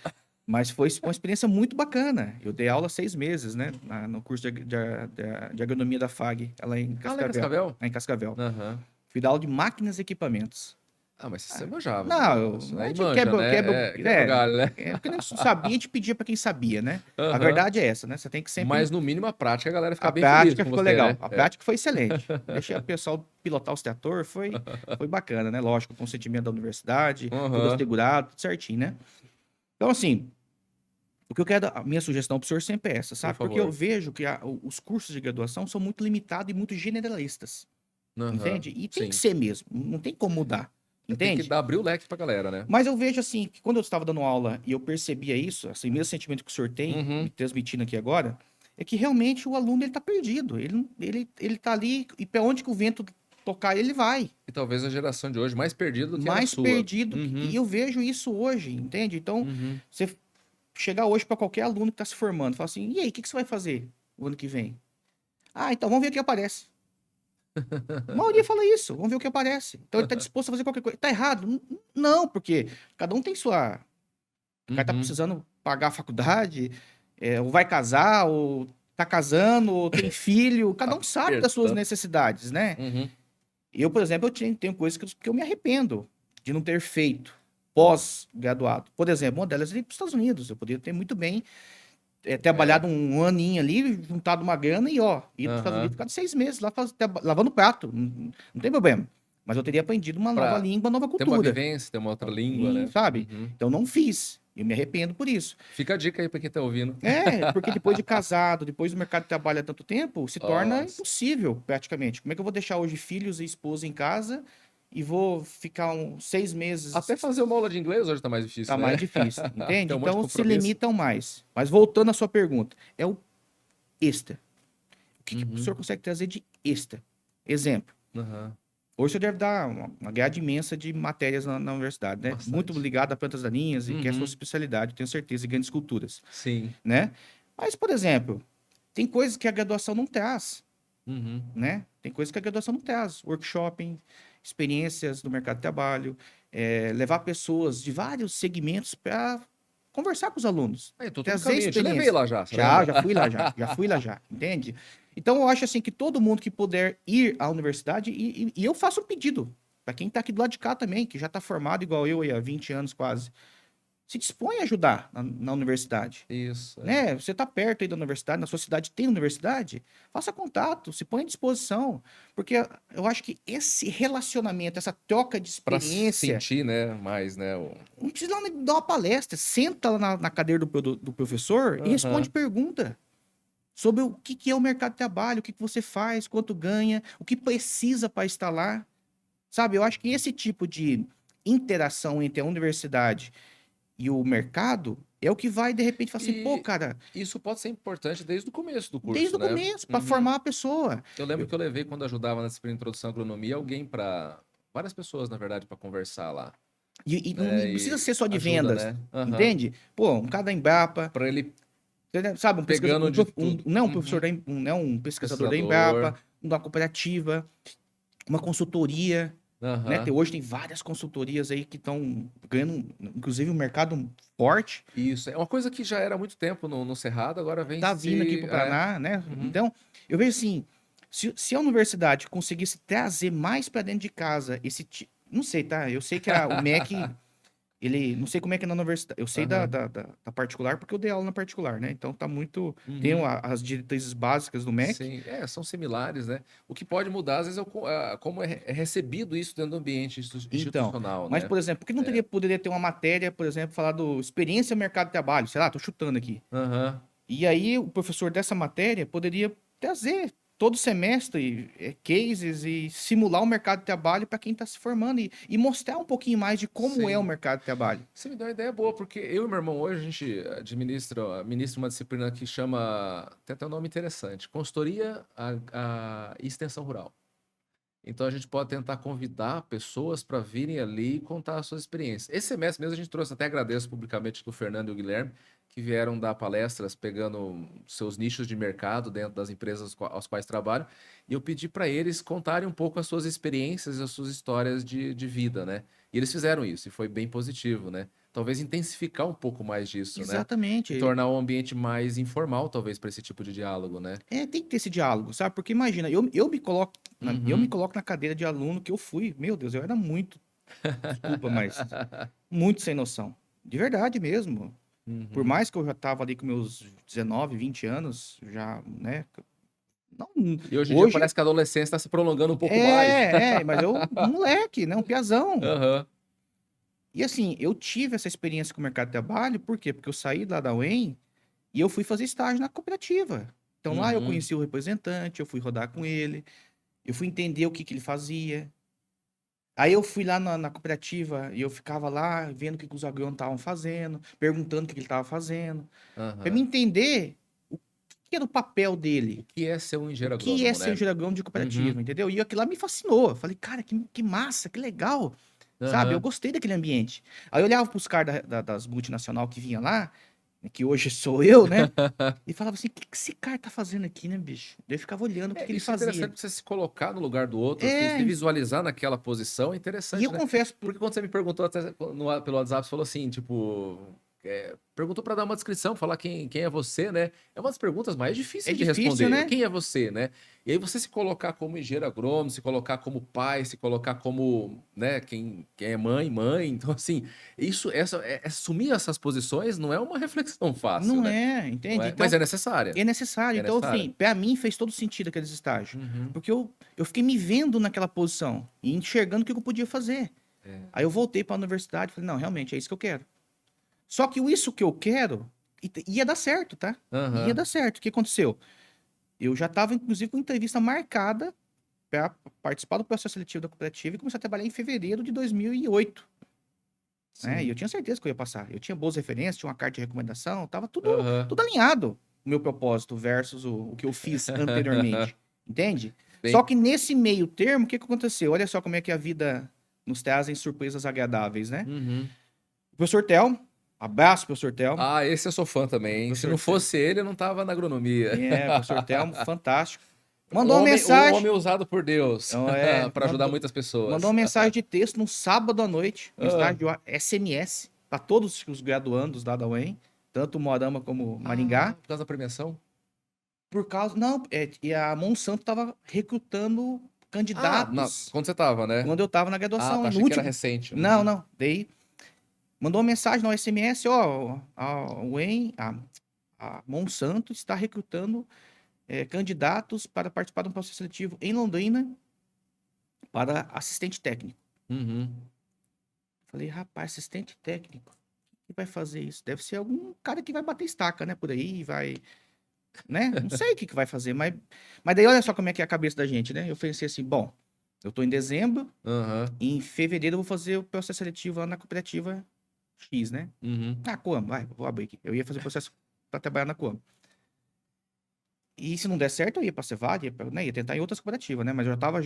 Mas foi uma experiência muito bacana. Eu dei aula 6 meses, né? No curso de agronomia da FAG, lá em Lá em Cascavel. Cascavel? Lá em Cascavel. Aham. Fui dar aula de máquinas e equipamentos. Mas você manjava. Não, Aí eu manja, né? Quebra o galho, né? porque não sabia, a gente pedia para quem sabia, né? A Aham. verdade é essa, né? Você tem que sempre... Mas no mínimo a prática a galera fica A bem feliz prática com ficou você, legal. né? A prática foi excelente. Deixei o pessoal pilotar os trator, foi bacana, né? Lógico, consentimento da universidade, tudo Aham. assegurado, tudo certinho, né? Então, assim, o que eu quero, a minha sugestão para o senhor sempre é essa, Por sabe? Porque eu favor. vejo que os cursos de graduação são muito limitados e muito generalistas, Aham. entende? E tem que Sim. ser mesmo, não tem como mudar, Tem que entende? abrir o leque pra galera, né? Mas eu vejo assim, que quando eu estava dando aula e eu percebia isso, esse mesmo sentimento que o senhor tem, Uhum. me transmitindo aqui agora, é que realmente o aluno ele tá perdido. Ele tá ali e para onde que o vento tocar ele vai. E talvez a geração de hoje mais perdida do que era a Mais sua. perdido. E Uhum. eu vejo isso hoje, entende? Então, Uhum. você chegar hoje para qualquer aluno que está se formando, falar assim: e aí, o que você vai fazer o ano que vem? Ah, então vamos ver o que aparece. A maioria fala isso, vamos ver o que aparece. Então ele está disposto a fazer qualquer coisa. Tá errado? Não, porque cada um tem sua. O cara tá Uhum. precisando pagar a faculdade, ou vai casar, ou tá casando, ou tem filho. Cada um sabe das suas Apertando. necessidades, né? Uhum. Eu, por exemplo, tenho coisas que eu me arrependo de não ter feito pós-graduado. Por exemplo, uma delas é ir para os Estados Unidos. Eu poderia ter muito bem trabalhado um aninho ali, juntado uma grana e, ó, ir para os Estados Unidos e Aham. ficado 6 meses lá lavando prato. Não tem problema. Mas eu teria aprendido uma nova Pra língua, uma nova ter uma cultura. vivência, ter uma outra língua, E, né? sabe? Uhum. Então não fiz. Eu me arrependo por isso. Fica a dica aí pra quem tá ouvindo. Porque depois de casado, depois do mercado de trabalho há tanto tempo, se torna Nossa. impossível, praticamente. Como é que eu vou deixar hoje filhos e esposa em casa e vou ficar 6 meses? Até fazer uma aula de inglês hoje tá mais difícil, Tá né? mais difícil, entende? Tem um monte de Então se compromisso. limitam mais. Mas voltando à sua pergunta, é o extra. O que o Uhum. senhor consegue trazer de extra? Exemplo. Aham. Hoje você deve dar uma grade imensa de matérias na universidade, né? Bastante. Muito ligado a plantas daninhas e que é a sua Uhum. especialidade, tenho certeza, e grandes culturas, Sim. né? Mas, por exemplo, tem coisas que a graduação não traz, Uhum. né? Tem coisas que a graduação não traz. Workshopping, experiências no mercado de trabalho, levar pessoas de vários segmentos para conversar com os alunos. Aí, tô todo Trazer caminho. Eu te levei experiência. lá já, você Já lembra? fui lá já. Já fui lá já, entende? Então, eu acho assim que todo mundo que puder ir à universidade, e eu faço um pedido para quem está aqui do lado de cá também, que já está formado igual eu aí há 20 anos quase, se dispõe a ajudar na universidade. Isso. Né? Você está perto aí da universidade, na sua cidade tem universidade, faça contato, se põe à disposição, porque eu acho que esse relacionamento, essa troca de Pra experiência, sentir, né? Mais, né? não precisa lá dar uma palestra, senta lá na cadeira do professor e responde Aham. pergunta sobre o que é o mercado de trabalho, o que você faz, quanto ganha, o que precisa para estar lá, sabe? Eu acho que esse tipo de interação entre a universidade e o mercado é o que vai, de repente, falar assim, pô, E cara, isso pode ser importante desde o começo do desde curso, o né? começo, para Uhum. formar a pessoa. Eu lembro que eu levei, quando ajudava na disciplina de Introdução à Agronomia, alguém para várias pessoas, na verdade, para conversar lá. E não Né? precisa E ser só de ajuda, vendas, né? Aham. entende? Pô, um cara da Embrapa, Para ele sabe, um pesquisador, pegando de tudo. não um professor, Uhum. não um pesquisador da Pesquisador. Embrapa, uma cooperativa, uma consultoria, né? Aham. Hoje tem várias consultorias aí que estão ganhando, inclusive, um mercado forte. Isso. É uma coisa que já era há muito tempo no Cerrado, agora vem Tá vindo aqui se... para o Paraná, né? Uhum. Então, eu vejo assim, se a universidade conseguisse trazer mais para dentro de casa esse tipo, não sei, tá? Eu sei que o MEC, ele, não sei como é que é na universidade, eu sei Aham. da particular porque eu dei aula na particular, né? Então tá muito, tem Uhum. as diretrizes básicas do MEC. Sim, são similares, né? O que pode mudar, às vezes, é como é recebido isso dentro do ambiente Então, institucional, mas, né? por exemplo, por que não poderia ter uma matéria, por exemplo, falar do experiência no mercado de trabalho? Sei lá, tô chutando aqui. Aham. E aí o professor dessa matéria poderia trazer todo semestre cases e simular o mercado de trabalho para quem está se formando e mostrar um pouquinho mais de como é o Sim. mercado de trabalho. Você me deu uma ideia boa, porque eu e meu irmão hoje a gente ministra uma disciplina que chama, tem até um nome interessante, Consultoria e Extensão Rural. Então a gente pode tentar convidar pessoas para virem ali e contar as suas experiências. Esse semestre mesmo a gente trouxe, até agradeço publicamente o Fernando e o Guilherme, que vieram dar palestras pegando seus nichos de mercado dentro das empresas aos quais trabalham, e eu pedi para eles contarem um pouco as suas experiências e as suas histórias de vida, né? E eles fizeram isso, e foi bem positivo, né? Talvez intensificar um pouco mais disso, né? Exatamente. E tornar o ambiente mais informal, talvez, para esse tipo de diálogo, né? Tem que ter esse diálogo, sabe? Porque imagina, eu me coloco eu me Uhum. coloco na cadeira de aluno que eu fui. Meu Deus, eu era muito, desculpa, mas muito sem noção. De verdade mesmo. Por Uhum. mais que eu já tava ali com meus 19, 20 anos, já, né? Não, E hoje em dia hoje parece que a adolescência está se prolongando um pouco mais. mas eu, um moleque, né? Um piazão. Aham. E assim, eu tive essa experiência com o mercado de trabalho, por quê? Porque eu saí lá da UEM e eu fui fazer estágio na cooperativa. Então lá eu Uhum. conheci o representante, eu fui rodar com ele, eu fui entender o que que ele fazia. Aí eu fui lá na cooperativa e eu ficava lá vendo o que que os agrônomos estavam fazendo, perguntando o que que ele estava fazendo, para me Aham. entender o que era o papel O dele, que é ser um o engenheiro que é agrônomo, ser né? engenheiro agrônomo de Uhum. cooperativa, entendeu? E aquilo lá me fascinou. Eu falei, cara, que massa, que legal, sabe? Eu Aham. gostei daquele ambiente. Aí eu olhava para os caras das multinacional que vinha lá, que hoje sou eu, né? E falava assim, o que que esse cara tá fazendo aqui, né, bicho? Daí eu ficava olhando o que que ele Isso é interessante fazia. pra você se colocar no lugar do outro, assim, se É, visualizar naquela posição é e eu interessante, né? confesso, Porque quando você me perguntou até pelo WhatsApp, você falou assim, tipo, perguntou para dar uma descrição, falar quem é você, né? É uma das perguntas mais é difíceis de difícil, responder. né? Quem é você, né? E aí você se colocar como engenheiro agrônomo, se colocar como pai, se colocar como, né, quem é mãe, mãe. Então, assim, assumir essas posições não é uma reflexão fácil, Não né? é, Não entende? é, mas Então, é necessária. é necessário. É Então, necessária. assim, pra mim fez todo sentido aqueles estágios. Uhum. Porque eu fiquei me vendo naquela posição e enxergando o que eu podia fazer. É. Aí eu voltei pra universidade e falei, não, realmente é isso que eu quero. Só que o isso que eu quero ia dar certo, tá? Ia Aham. dar certo. O que aconteceu? Eu já estava, inclusive, com entrevista marcada para participar do processo seletivo da cooperativa e começar a trabalhar em fevereiro de 2008. Né? E Sim. eu tinha certeza que eu ia passar. Eu tinha boas referências, tinha uma carta de recomendação, tava Aham. tudo alinhado, o meu propósito versus o que eu fiz anteriormente. Entende? Só Bem, que nesse meio termo, o que que aconteceu? Olha só como é que a vida nos trazem surpresas agradáveis, né? uhum. O professor Telmo, abraço, professor Telmo. Ah, esse eu sou fã também, hein? Se não Professor, fosse ele, eu não tava na agronomia. professor Telmo, fantástico. Um Mandou uma homem, um mensagem. homem usado por Deus Então, para ajudar muitas mandou pessoas. uma mensagem de texto no sábado à noite, mensagem Ah, de SMS, para todos os graduandos lá da UEM, tanto Moarama como Maringá, por causa da premiação? por causa. Não, e a Monsanto estava recrutando candidatos Quando você tava, né? quando eu estava na Ah, graduação, tá, e no achei que era último. recente. Não, Uhum. não. Daí mandou uma mensagem no SMS, ó, a UEM, a Monsanto está recrutando candidatos para participar de um processo seletivo em Londrina para assistente técnico. Uhum. Falei, rapaz, assistente técnico, que vai fazer isso? Deve ser algum cara que vai bater estaca, né? Por aí, vai, né? Não sei o que vai fazer, mas daí olha só como é que é a cabeça da gente, né? Eu pensei assim, bom, eu tô em dezembro, Aham. em fevereiro eu vou fazer o processo seletivo lá na cooperativa X, né? Uhum. Ah, Coamo, vai, vou abrir aqui. Eu ia fazer o processo para trabalhar na Coamo. E se não der certo, eu ia pra Cevada, ia tentar em outras cooperativas, né? Mas eu já tava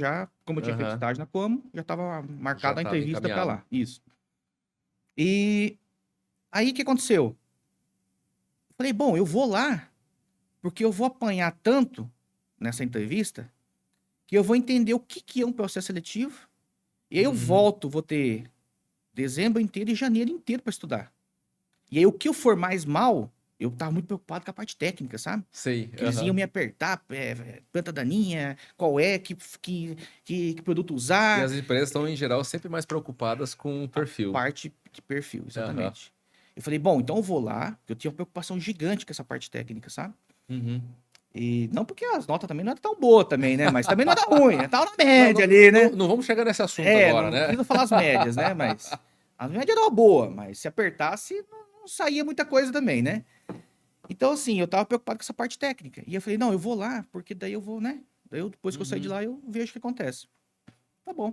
como eu tinha feito Aham. estágio na Coamo, já tava Já marcada a tava entrevista para encaminhado. lá. Isso. E aí o que aconteceu? Falei, bom, eu vou lá, porque eu vou apanhar tanto nessa entrevista que eu vou entender o que que é um processo seletivo. E aí eu Uhum. volto, vou ter dezembro inteiro e janeiro inteiro para estudar. E aí o que eu for mais mal, eu tava muito preocupado com a parte técnica, sabe? Sei. Que eles iam Aham. me apertar, planta daninha, qual é, que produto E usar, as empresas estão, em geral, sempre mais preocupadas com o a perfil. parte de perfil, Aham. exatamente. Eu falei, bom, então eu vou lá, porque eu tinha uma preocupação gigante com essa parte técnica, sabe? Uhum. E não porque as notas também não eram tão boas também, né? Mas também não era ruim, né? Tava na Não, média não, ali, não, né? não vamos chegar nesse assunto agora, Não né? precisa falar as médias, né? Mas a média era boa, mas se apertasse, não saía muita coisa também, né? Então, assim, eu tava preocupado com essa parte técnica. E eu falei, não, eu vou lá, porque daí eu vou, né? Daí depois que eu sair de Uhum. lá, eu vejo o que acontece. Tá bom.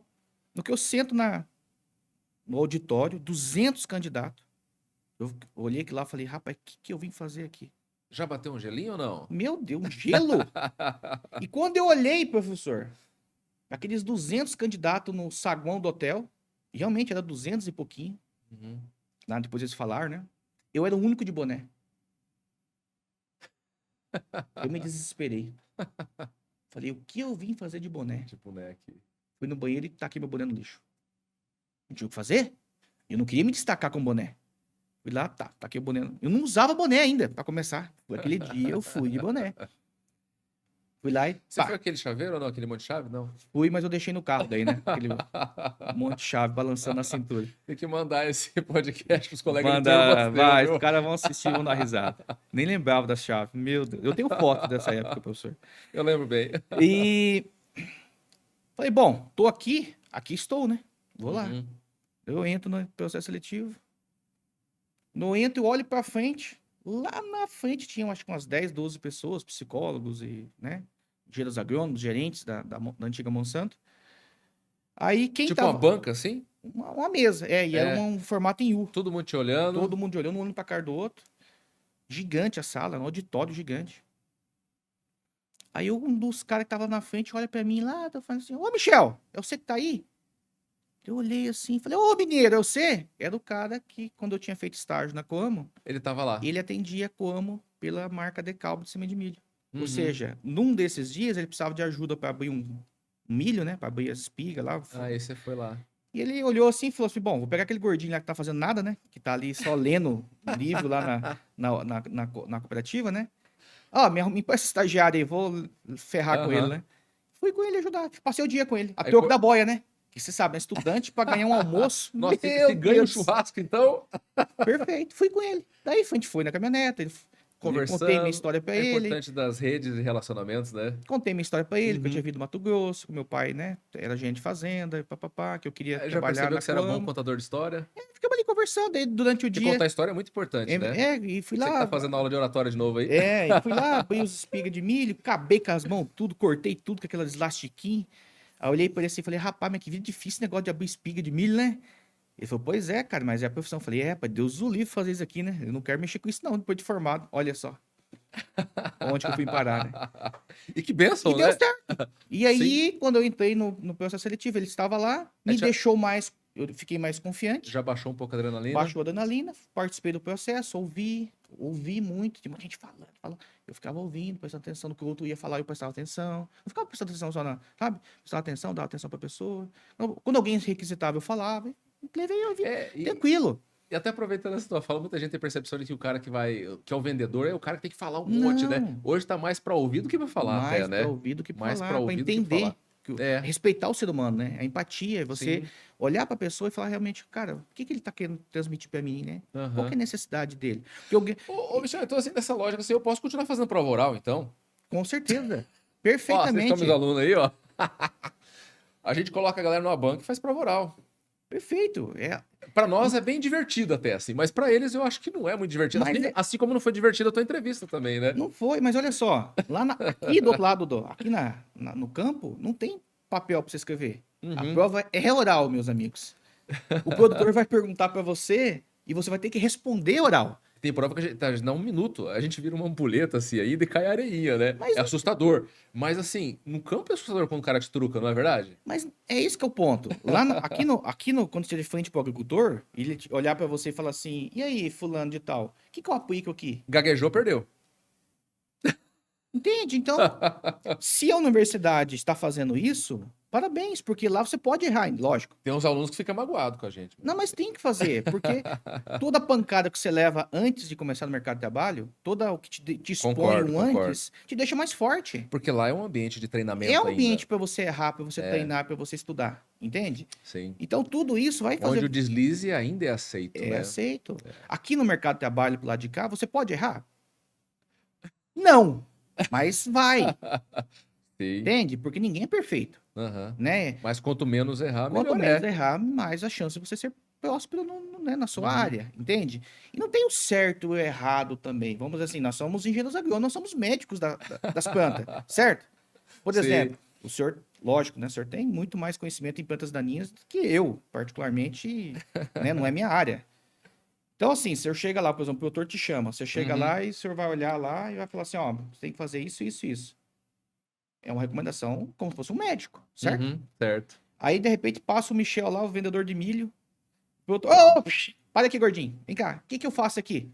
No que eu sento no auditório, 200 candidatos. Eu olhei aqui lá e falei, rapaz, o que eu vim fazer aqui? Já bateu um gelinho ou não? Meu Deus, um gelo? E quando eu olhei, professor, Aqueles 200 candidatos no saguão do hotel. Realmente era 200 e pouquinho. Depois eles falaram, né? Eu era o único de boné. Eu me desesperei. Falei, o que eu vim fazer de boné? De boné aqui. Fui no banheiro e taquei meu boné no lixo. Não tinha o que fazer? Eu não queria me destacar com boné. Fui lá, taquei o boné. Eu não usava boné ainda, pra começar. Aquele dia eu fui de boné. Fui lá e... Você foi aquele chaveiro ou não? Aquele monte de chave? Não. Fui, mas eu deixei no carro daí, né? Aquele monte de chave balançando na cintura. Tem que mandar esse podcast pros colegas de turma. Vai, os caras vão assistir e vão dar risada. Nem lembrava das chaves. Meu Deus. Eu tenho foto dessa época, professor. Eu lembro bem. E... falei, bom, tô aqui estou, né? Vou lá. Eu entro no processo seletivo. No entro, eu olho pra frente. Lá na frente tinham, acho que umas 10, 12 pessoas, psicólogos e, né? Engenheiros agrônomos, gerentes da antiga Monsanto. Aí quem tipo tava... uma banca, assim? Uma mesa, e era um formato em U. Todo mundo te olhando. Todo mundo olhando, um olhando pra cara do outro. Gigante a sala, um auditório gigante. Aí um dos caras que tava na frente olha pra mim lá, tá falando assim, ô Michel, é você que tá aí? Eu olhei assim, falei, ô mineiro, é você? Era o cara que, quando eu tinha feito estágio na Coamo, ele tava lá. Ele atendia a Coamo pela marca Decalbe de semente de milho. Ou seja, num desses dias ele precisava de ajuda para abrir um milho, né? Para abrir as espigas lá. Aí você foi lá. E ele olhou assim e falou assim, bom, vou pegar aquele gordinho lá que tá fazendo nada, né? Que tá ali só lendo livro lá na cooperativa, né? Me empresta estagiário aí, vou ferrar com ele, né? Fui com ele ajudar, passei o dia com ele. A troco da boia, né? Que você sabe, né? Estudante pra ganhar um almoço. Nossa, você ganha um churrasco, então? Perfeito, fui com ele. Daí a gente foi na caminhonete, conversando. Contei minha história pra ele. É importante das redes e relacionamentos, né? Contei minha história pra ele, que eu tinha vindo do Mato Grosso, que meu pai, né, era agente de fazenda, papapá, que eu queria já trabalhar percebeu na que você era bom contador de história? Ficamos ali conversando aí durante o dia. Contar história é muito importante, né? E fui lá... Você que tá fazendo aula de oratória de novo aí? E fui lá, abri os espigas de milho, acabei com as mãos tudo, cortei tudo com aquelas elastiquinhas. Aí eu olhei pra ele assim e falei, rapaz, mas que vida difícil esse negócio de abrir espiga de milho, né? Ele falou, pois é, cara, mas é a profissão. Eu falei, rapaz, Deus o livre fazer isso aqui, né? Eu não quero mexer com isso não, depois de formado. Olha só. Onde que eu fui parar, né? E que bênção, né? Deu certo. E aí, quando eu entrei no processo seletivo, ele estava lá, me deixou mais... Eu fiquei mais confiante. Já baixou um pouco a adrenalina? Baixou a adrenalina, participei do processo, ouvi muito, tinha muita gente falando. Eu ficava ouvindo, prestando atenção no que o outro ia falar, eu prestava atenção. Não ficava prestando atenção só sabe? Prestava atenção, dava atenção pra pessoa. Quando alguém requisitava, eu falava. Levei, eu ouvi, tranquilo. E até aproveitando essa tua fala, muita gente tem percepção de que o cara que é o vendedor, é o cara que tem que falar um monte, né? Hoje tá mais pra ouvir do que pra falar, mais até, né? Mais pra ouvir do que pra falar, pra entender. Respeitar o ser humano, né? A empatia, você olhar pra pessoa e falar realmente, cara, o que ele tá querendo transmitir pra mim, né? Qual que é a necessidade dele? Ô, Michel, então assim, nessa lógica, assim, eu posso continuar fazendo prova oral, então? Com certeza. Perfeitamente. Ó, vocês estão meus alunos aí, ó. A gente coloca a galera numa banca e faz prova oral. Perfeito. Pra nós é bem divertido até, assim, mas pra eles eu acho que não é muito divertido. Assim como não foi divertido a tua entrevista também, né? Não foi, mas olha só, aqui do outro lado, aqui no campo, não tem papel pra você escrever. A prova é oral, meus amigos. O produtor vai perguntar pra você e você vai ter que responder oral. Tem prova que a gente dá um minuto, a gente vira uma ampulheta assim, aí e cai areinha, né? É assustador. Mas assim, no campo é assustador quando o cara te truca, não é verdade? Mas é isso que é o ponto. Aqui quando você é de frente pro agricultor, ele olhar pra você e falar assim, e aí, fulano de tal, o que eu aplico aqui? Gaguejou, perdeu. Entende? Então, se a universidade está fazendo isso, parabéns, porque lá você pode errar, lógico. Tem uns alunos que ficam magoados com a gente. Não, mas tem que fazer, porque toda pancada que você leva antes de começar no mercado de trabalho, toda o que te expõe antes, te deixa mais forte. Porque lá é um ambiente de treinamento É um ambiente para você errar, para você treinar, para você estudar, entende? Sim. Então tudo isso vai fazer... Onde o deslize ainda é aceito, né? É aceito. Aqui no mercado de trabalho, pro lado de cá, você pode errar? Não, mas vai. Sim. Entende? Porque ninguém é perfeito. Né? Mas quanto menos errar, melhor. Quanto menos errar, mais a chance de você ser próspero na sua área, entende? E não tem o certo e o errado também. Vamos dizer assim, nós somos engenheiros agrônomos, nós somos médicos das plantas, certo? Por exemplo, o senhor, lógico, né? O senhor tem muito mais conhecimento em plantas daninhas do que eu, particularmente, né? Não é minha área. Então, assim, o senhor chega lá, por exemplo, o produtor te chama, você chega lá e o senhor vai olhar lá e vai falar assim, ó, você tem que fazer isso, isso, isso. É uma recomendação como se fosse um médico, certo? Certo. Aí, de repente, passa o Michel lá, o vendedor de milho. Pro outro, ô, para aqui, gordinho. Vem cá, o que eu faço aqui?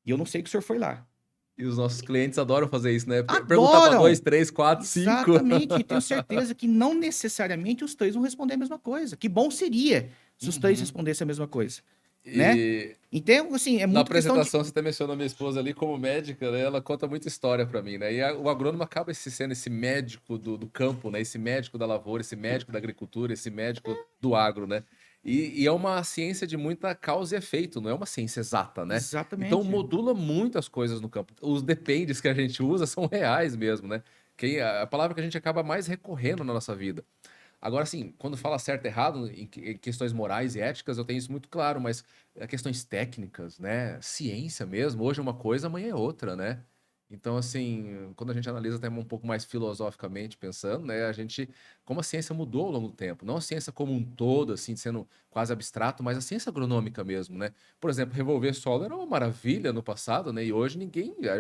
E eu não sei que o senhor foi lá. E os nossos clientes adoram fazer isso, né? Perguntar para Adoram! 2, 3, 4, 5. Exatamente, e tenho certeza que não necessariamente os três vão responder a mesma coisa. Que bom seria se os três respondessem a mesma coisa, né? Então, assim, é muito na apresentação, você até mencionou a minha esposa ali como médica, né? Ela conta muita história para mim, né? E o agrônomo acaba sendo esse médico do campo, né? Esse médico da lavoura, esse médico da agricultura, esse médico do agro, né? E é uma ciência de muita causa e efeito, não é uma ciência exata, né? Exatamente. Então modula muitas coisas no campo. Os dependes que a gente usa são reais mesmo, né? A palavra que a gente acaba mais recorrendo na nossa vida. Agora, assim, quando fala certo e errado, em questões morais e éticas, eu tenho isso muito claro, mas questões técnicas, né? Ciência mesmo, hoje é uma coisa, amanhã é outra, né? Então, assim, quando a gente analisa até um pouco mais filosoficamente pensando, né? Como a ciência mudou ao longo do tempo. Não a ciência como um todo, assim, sendo quase abstrato, mas a ciência agronômica mesmo, né? Por exemplo, revolver solo era uma maravilha no passado, né? E hoje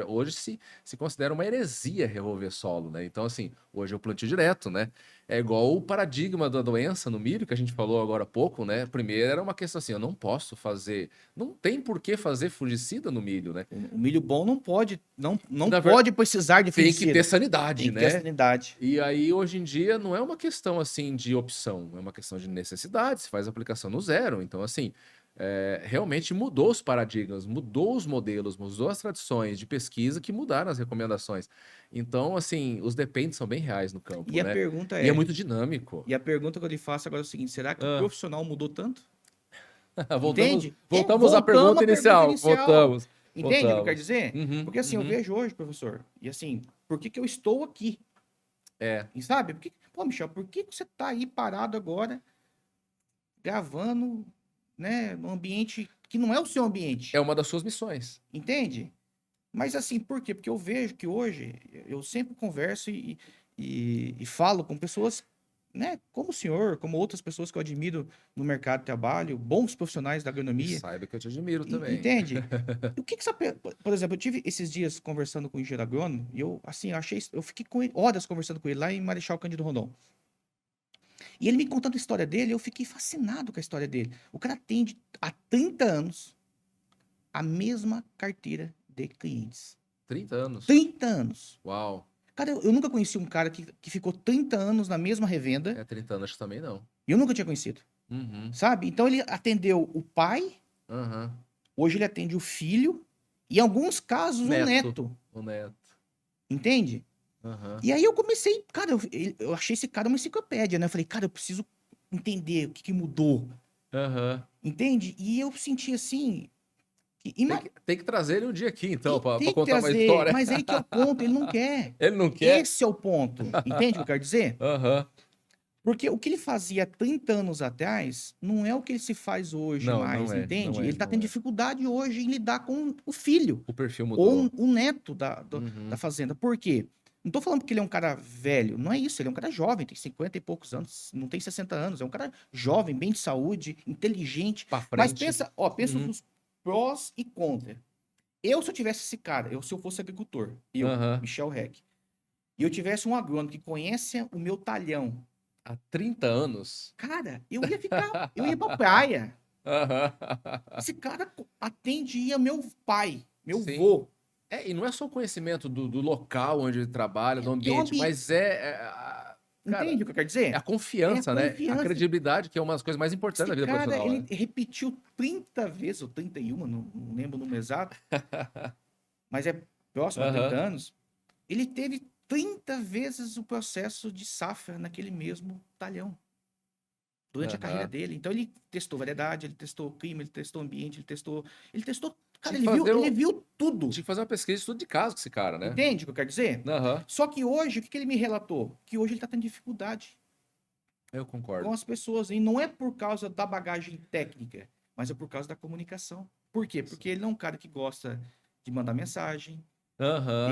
hoje se considera uma heresia revolver solo, né? Então, assim, hoje é o plantio direto, né? É igual o paradigma da doença no milho, que a gente falou agora há pouco, né? Primeiro era uma questão assim, eu não posso fazer, não tem por que fazer fungicida no milho, né? O milho bom não pode, não pode precisar de fungicida. Tem que ter sanidade, né? Tem que ter sanidade. E aí, hoje em dia, não é uma questão, assim, de opção, é uma questão de necessidade, se faz a aplicação no zero. Então, assim, realmente mudou os paradigmas, mudou os modelos, mudou as tradições de pesquisa que mudaram as recomendações. Então, assim, os dependentes são bem reais no campo, E né? a pergunta E é muito dinâmico. E a pergunta que eu lhe faço agora é o seguinte, será que o profissional mudou tanto? Entende? Voltamos à pergunta inicial. Voltamos. Entende o que eu quero dizer? Porque assim, eu uhum. vejo hoje, professor, e assim, por que eu estou aqui? E sabe? Pô, Michel, por que você tá aí parado agora, gravando, né, num ambiente que não é o seu ambiente? É uma das suas missões. Entende? Mas assim, por quê? Porque eu vejo que hoje, eu sempre converso e falo com pessoas, né, como o senhor, como outras pessoas que eu admiro no mercado de trabalho, bons profissionais da agronomia. E saiba que eu te admiro também. Entende? O que você... Por exemplo, eu tive esses dias conversando com o engenheiro agrônomo e eu, assim, eu fiquei com ele, horas conversando com ele lá em Marechal Cândido Rondon. E ele me contando a história dele, eu fiquei fascinado com a história dele. O cara atende há 30 anos a mesma carteira de clientes. 30 anos? 30 anos. Uau. Cara, eu nunca conheci um cara que ficou 30 anos na mesma revenda. 30 anos acho que também não. E eu nunca tinha conhecido. Sabe? Então ele atendeu o pai, hoje ele atende o filho, e em alguns casos o neto. O neto. Entende? E aí eu comecei, cara, eu achei esse cara uma enciclopédia, né? Eu falei, cara, eu preciso entender o que mudou. Entende? E eu senti assim. Tem que trazer ele um dia aqui, então, pra contar uma história. Mas aí que é o ponto, ele não quer. Ele não quer? Esse é o ponto. Entende o que eu quero dizer? Porque o que ele fazia 30 anos atrás não é o que ele se faz hoje mais, entende? Ele tá tendo dificuldade hoje em lidar com o filho. O perfil mudou. Ou o neto da fazenda. Por quê? Não tô falando porque ele é um cara velho, não é isso, ele é um cara jovem, tem 50 e poucos anos, não tem 60 anos, é um cara jovem, bem de saúde, inteligente. Mas pensa nos prós e contras. Se eu tivesse esse cara, se eu fosse agricultor, Michel Reck, e eu tivesse um agrônomo que conhece o meu talhão há 30 anos, cara, eu ia pra praia. Esse cara atendia meu pai, meu vô. E não é só o conhecimento do local onde ele trabalha, do ambiente, mas cara, entende o que eu quero dizer? É a confiança, né? A credibilidade, que é uma das coisas mais importantes da vida profissional. Ele repetiu 30 vezes, ou 31, não lembro o número exato, mas é próximo a 30 anos. Ele teve 30 vezes o processo de safra naquele mesmo talhão. Durante a carreira dele. Então ele testou variedade, ele testou clima, ele testou ambiente, ele testou. Cara, ele viu tudo. Tinha que fazer uma pesquisa de estudo de caso com esse cara, né? Entende o que eu quero dizer? Só que hoje, o que ele me relatou? Que hoje ele tá tendo dificuldade. Eu concordo. Com as pessoas. E não é por causa da bagagem técnica, mas é por causa da comunicação. Por quê? Porque ele não é um cara que gosta de mandar mensagem.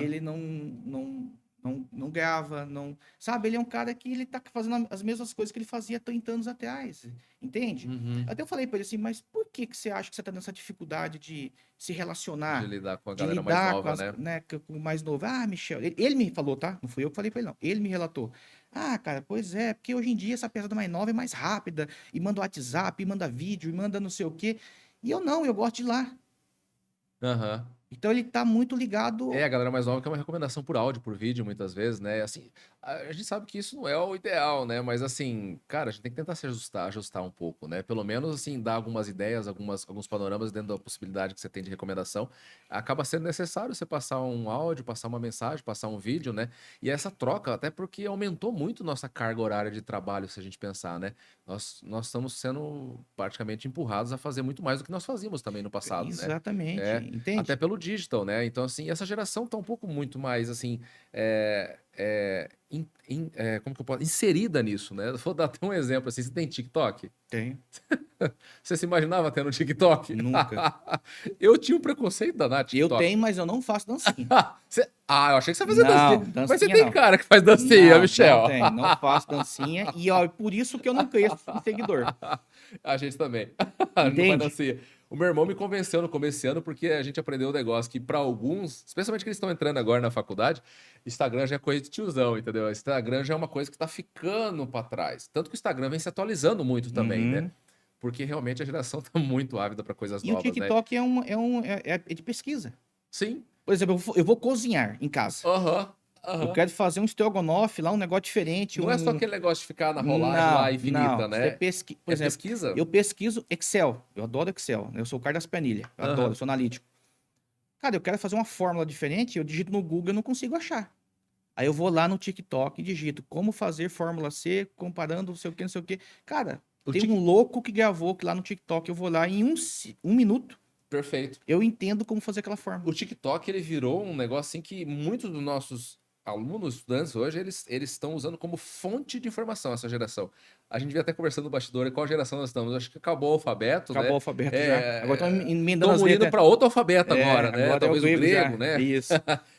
Ele não não grava, não... Sabe, ele é um cara que ele tá fazendo as mesmas coisas que ele fazia 30 anos atrás, entende? Uhum. Até eu falei pra ele assim, mas por que você acha que você tá nessa dificuldade de se relacionar? De lidar com a De galera mais lidar nova, com, né? com o mais novo. Ah, Michel, ele me falou, tá? Não fui eu que falei pra ele, não. Ele me relatou. Ah, cara, pois é, porque hoje em dia essa pesada mais nova é mais rápida, e manda WhatsApp, e manda vídeo, e manda não sei o quê. E eu não, eu gosto de ir lá. Aham. Então ele tá muito ligado. A galera mais nova quer uma recomendação por áudio, por vídeo, muitas vezes, né? Assim, a gente sabe que isso não é o ideal, né? Mas assim, cara, a gente tem que tentar se ajustar um pouco, né? Pelo menos, assim, dar algumas ideias, alguns panoramas dentro da possibilidade que você tem de recomendação. Acaba sendo necessário você passar um áudio, passar uma mensagem, passar um vídeo, né? E essa troca, até porque aumentou muito nossa carga horária de trabalho, se a gente pensar, né? Nós estamos sendo praticamente empurrados a fazer muito mais do que nós fazíamos também no passado, né? Exatamente, Até entende? pelo digital, né? Então, assim, essa geração tá um pouco muito mais, assim, como que eu posso... Inserida nisso, né? Vou dar até um exemplo, assim, você tem TikTok? Tem. Você se imaginava tendo um TikTok? Nunca. Eu tinha um preconceito danado Eu TikTok. tenho, mas eu não faço dancinha. Eu achei que você fazia Não, dancinha. dancinha Mas você tem não. cara que faz dancinha, Não, Michel. não tem, não faço dancinha. E ó, por isso que eu não cresço em seguidor. A gente também. Não faz Entende? dancinha. O meu irmão me convenceu no começo desse ano porque a gente aprendeu um negócio que para alguns, especialmente que eles estão entrando agora na faculdade, Instagram já é coisa de tiozão, entendeu? Instagram já é uma coisa que tá ficando para trás. Tanto que o Instagram vem se atualizando muito também, né? Uhum. Porque realmente a geração tá muito ávida para coisas E o novas, né? TikTok é de pesquisa. Sim. Por exemplo, eu vou cozinhar em casa. Aham. Eu quero fazer um estrogonofe lá, um negócio diferente. Não é só aquele negócio de ficar na rolagem lá Não, infinita, não. Você né? Por exemplo, pesquisa? eu pesquiso Excel. Eu adoro Excel. Eu sou o cara das planilhas. Eu adoro, eu sou analítico. Cara, eu quero fazer uma fórmula diferente, eu digito no Google e não consigo achar. Aí eu vou lá no TikTok e digito como fazer fórmula C, comparando não sei o que, não sei o que. Cara, tem um louco que gravou que lá no TikTok, eu vou lá em um minuto, Perfeito. eu entendo como fazer aquela fórmula. O TikTok, ele virou um negócio assim que muitos dos nossos alunos, estudantes hoje, eles estão usando como fonte de informação, essa geração. A gente devia até conversando no bastidor, qual geração nós estamos? Acho que acabou o alfabeto, Acabou né? o alfabeto já. Agora estão emendando as Estamos indo letras. para outro alfabeto agora, né? Agora Talvez é o grego, já. né? Isso.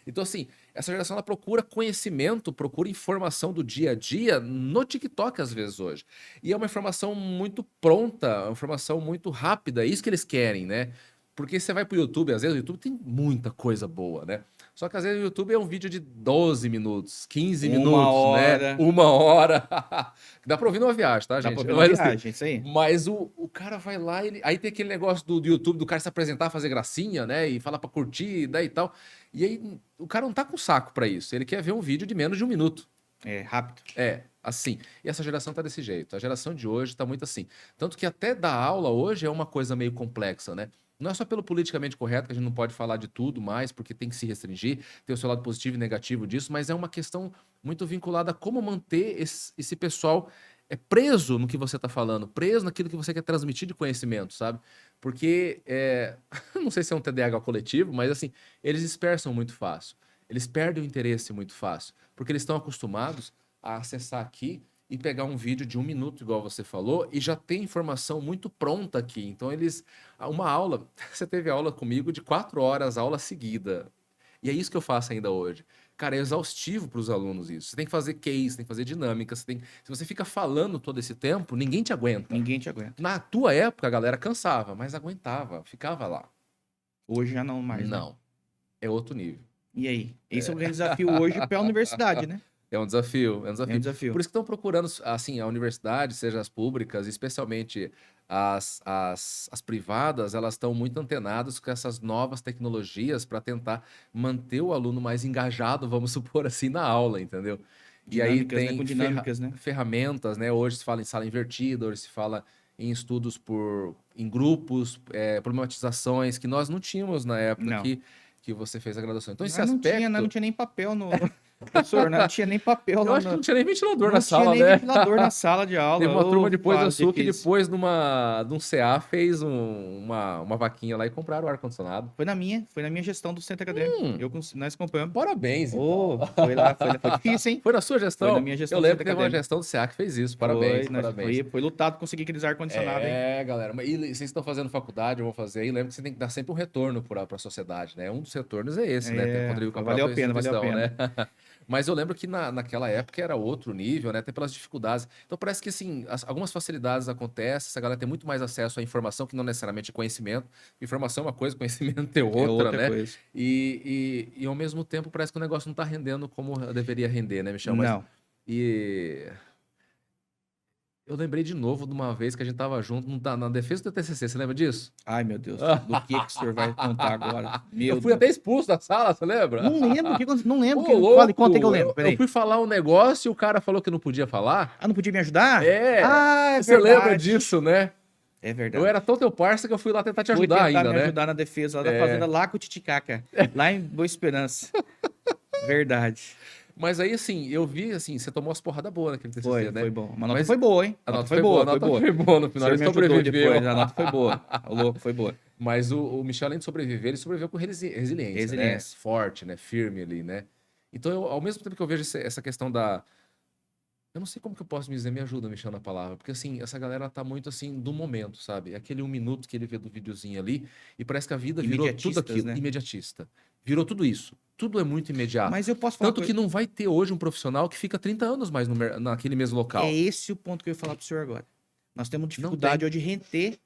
Então, assim, essa geração ela procura conhecimento, procura informação do dia a dia no TikTok, às vezes, hoje. E é uma informação muito pronta, uma informação muito rápida, é isso que eles querem, né? Porque você vai pro YouTube, às vezes o YouTube tem muita coisa boa, né? Só que às vezes o YouTube é um vídeo de 12 minutos, 15 Uma minutos, hora. né? Uma hora. Dá pra ouvir numa viagem, tá, Dá gente? pra ver uma viagem, isso aí. Mas o cara vai lá, aí tem aquele negócio do YouTube do cara se apresentar, fazer gracinha, né? E falar pra curtir, daí e tal. E aí o cara não tá com saco pra isso. Ele quer ver um vídeo de menos de um minuto. É, rápido. Assim. E essa geração tá desse jeito. A geração de hoje tá muito assim. Tanto que até dar aula hoje é uma coisa meio complexa, né? Não é só pelo politicamente correto, que a gente não pode falar de tudo mais, porque tem que se restringir, tem o seu lado positivo e negativo disso, mas é uma questão muito vinculada a como manter esse pessoal preso no que você está falando, preso naquilo que você quer transmitir de conhecimento, sabe? Porque, não sei se é um TDAH coletivo, mas assim, eles dispersam muito fácil. Eles perdem o interesse muito fácil, porque eles estão acostumados a acessar aqui e pegar um vídeo de um minuto, igual você falou, e já tem informação muito pronta aqui. Então, uma aula, você teve aula comigo de 4 horas, aula seguida. E é isso que eu faço ainda hoje. Cara, é exaustivo para os alunos isso. Você tem que fazer case, tem que fazer dinâmica. Se você fica falando todo esse tempo, ninguém te aguenta. Ninguém te aguenta. Na tua época, a galera cansava, mas aguentava, ficava lá. Hoje já não mais. Não. Né? É outro nível. E aí? Esse é o grande desafio hoje para a universidade, né? É um desafio, é um desafio. É um desafio. Por isso que estão procurando, assim, a universidade, seja as públicas, especialmente as privadas, elas estão muito antenadas com essas novas tecnologias para tentar manter o aluno mais engajado, vamos supor assim, na aula, entendeu? Dinâmicas, e aí tem né? Com dinâmicas, né? ferramentas, né? Hoje se fala em sala invertida, hoje se fala em estudos em grupos, problematizações que nós não tínhamos na época que você fez a graduação. Então, esse aspecto... Não tinha nem papel no... Professor, não tinha nem papel. Eu acho que não tinha nem ventilador na sala, né? Não tinha nem ventilador na sala de aula. Teve uma turma depois da sua que difícil. depois de um CA fez uma vaquinha lá e compraram o ar-condicionado. Foi na minha gestão do centro acadêmico. Nós compramos. Parabéns, então. Foi difícil, hein? Foi na sua gestão? Foi na minha gestão. Eu lembro que teve uma gestão do CA que fez isso. Parabéns, parabéns. Foi lutado conseguir aqueles ar-condicionado, hein? Galera. E vocês estão fazendo faculdade, eu vou fazer aí. Lembra que você tem que dar sempre um retorno para a sociedade, né? Um dos retornos é esse, né? Tem que contribuir com a valeu a pena, né? Mas eu lembro que naquela época era outro nível, né? Até pelas dificuldades. Então parece que, assim, algumas facilidades acontecem, essa galera tem muito mais acesso à informação, que não necessariamente é conhecimento. Informação é uma coisa, conhecimento é outra, né? Coisa. E ao mesmo tempo parece que o negócio não tá rendendo como deveria render, né, Michel? Não. E eu lembrei de novo de uma vez que a gente tava junto na defesa do TCC, você lembra disso? Ai, meu Deus, do que o senhor vai contar agora? Eu fui até expulso da sala, você lembra? Não lembro, não lembro. Fala, conta aí que eu lembro. Eu fui falar um negócio e o cara falou que não podia falar. Ah, não podia me ajudar? É, é você verdade. lembra disso, né? É verdade. Eu era tão teu parceiro que eu fui lá tentar te Fui ajudar tentar ainda, me né? ajudar na defesa lá da fazenda, lá com o Titicaca, lá em Boa Esperança. Verdade. Mas aí, assim, eu vi, assim, você tomou umas porradas boas naquele TCC, né? Foi bom. Mas a nota foi boa, hein? A nota foi boa, no final ele sobreviveu. Depois, a nota foi boa. O louco foi boa. Mas o Michel, além de sobreviver, ele sobreviveu com resiliência, né? Forte, né? Firme ali, né? Então, ao mesmo tempo que eu vejo essa questão da... Eu não sei como que eu posso me dizer, me ajuda, Michel, na palavra. Porque, assim, essa galera tá muito, assim, do momento, sabe? Aquele 1 minuto que ele vê do videozinho ali, e parece que a vida virou tudo aquilo. Né? Imediatista. Virou tudo isso. Tudo é muito imediato. Mas eu posso falar... Tanto que não vai ter hoje um profissional que fica 30 anos mais naquele mesmo local. É esse o ponto que eu ia falar pro senhor agora. Nós temos dificuldade hoje de reter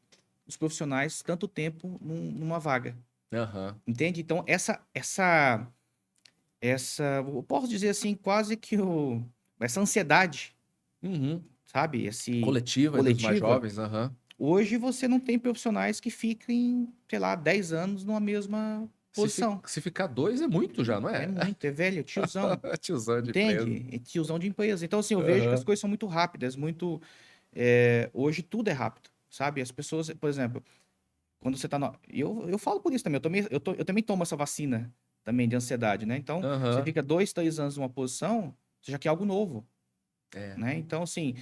os profissionais tanto tempo numa vaga. Entende? Então, essa... Eu posso dizer assim, quase que essa ansiedade, sabe? Coletiva, dos mais jovens. Hoje você não tem profissionais que fiquem, sei lá, 10 anos numa mesma posição. Se ficar 2 é muito já, não é? É muito, é velho, tiozão. Tiozão de entende? empresa. É tiozão de empresa. Então, assim, eu vejo que as coisas são muito rápidas, muito... hoje tudo é rápido, sabe? As pessoas, por exemplo, quando você tá... Eu falo por isso também, eu também tomo essa vacina também de ansiedade, né? Então, você fica 2, 3 anos numa posição, você já quer algo novo. Né? Então, assim,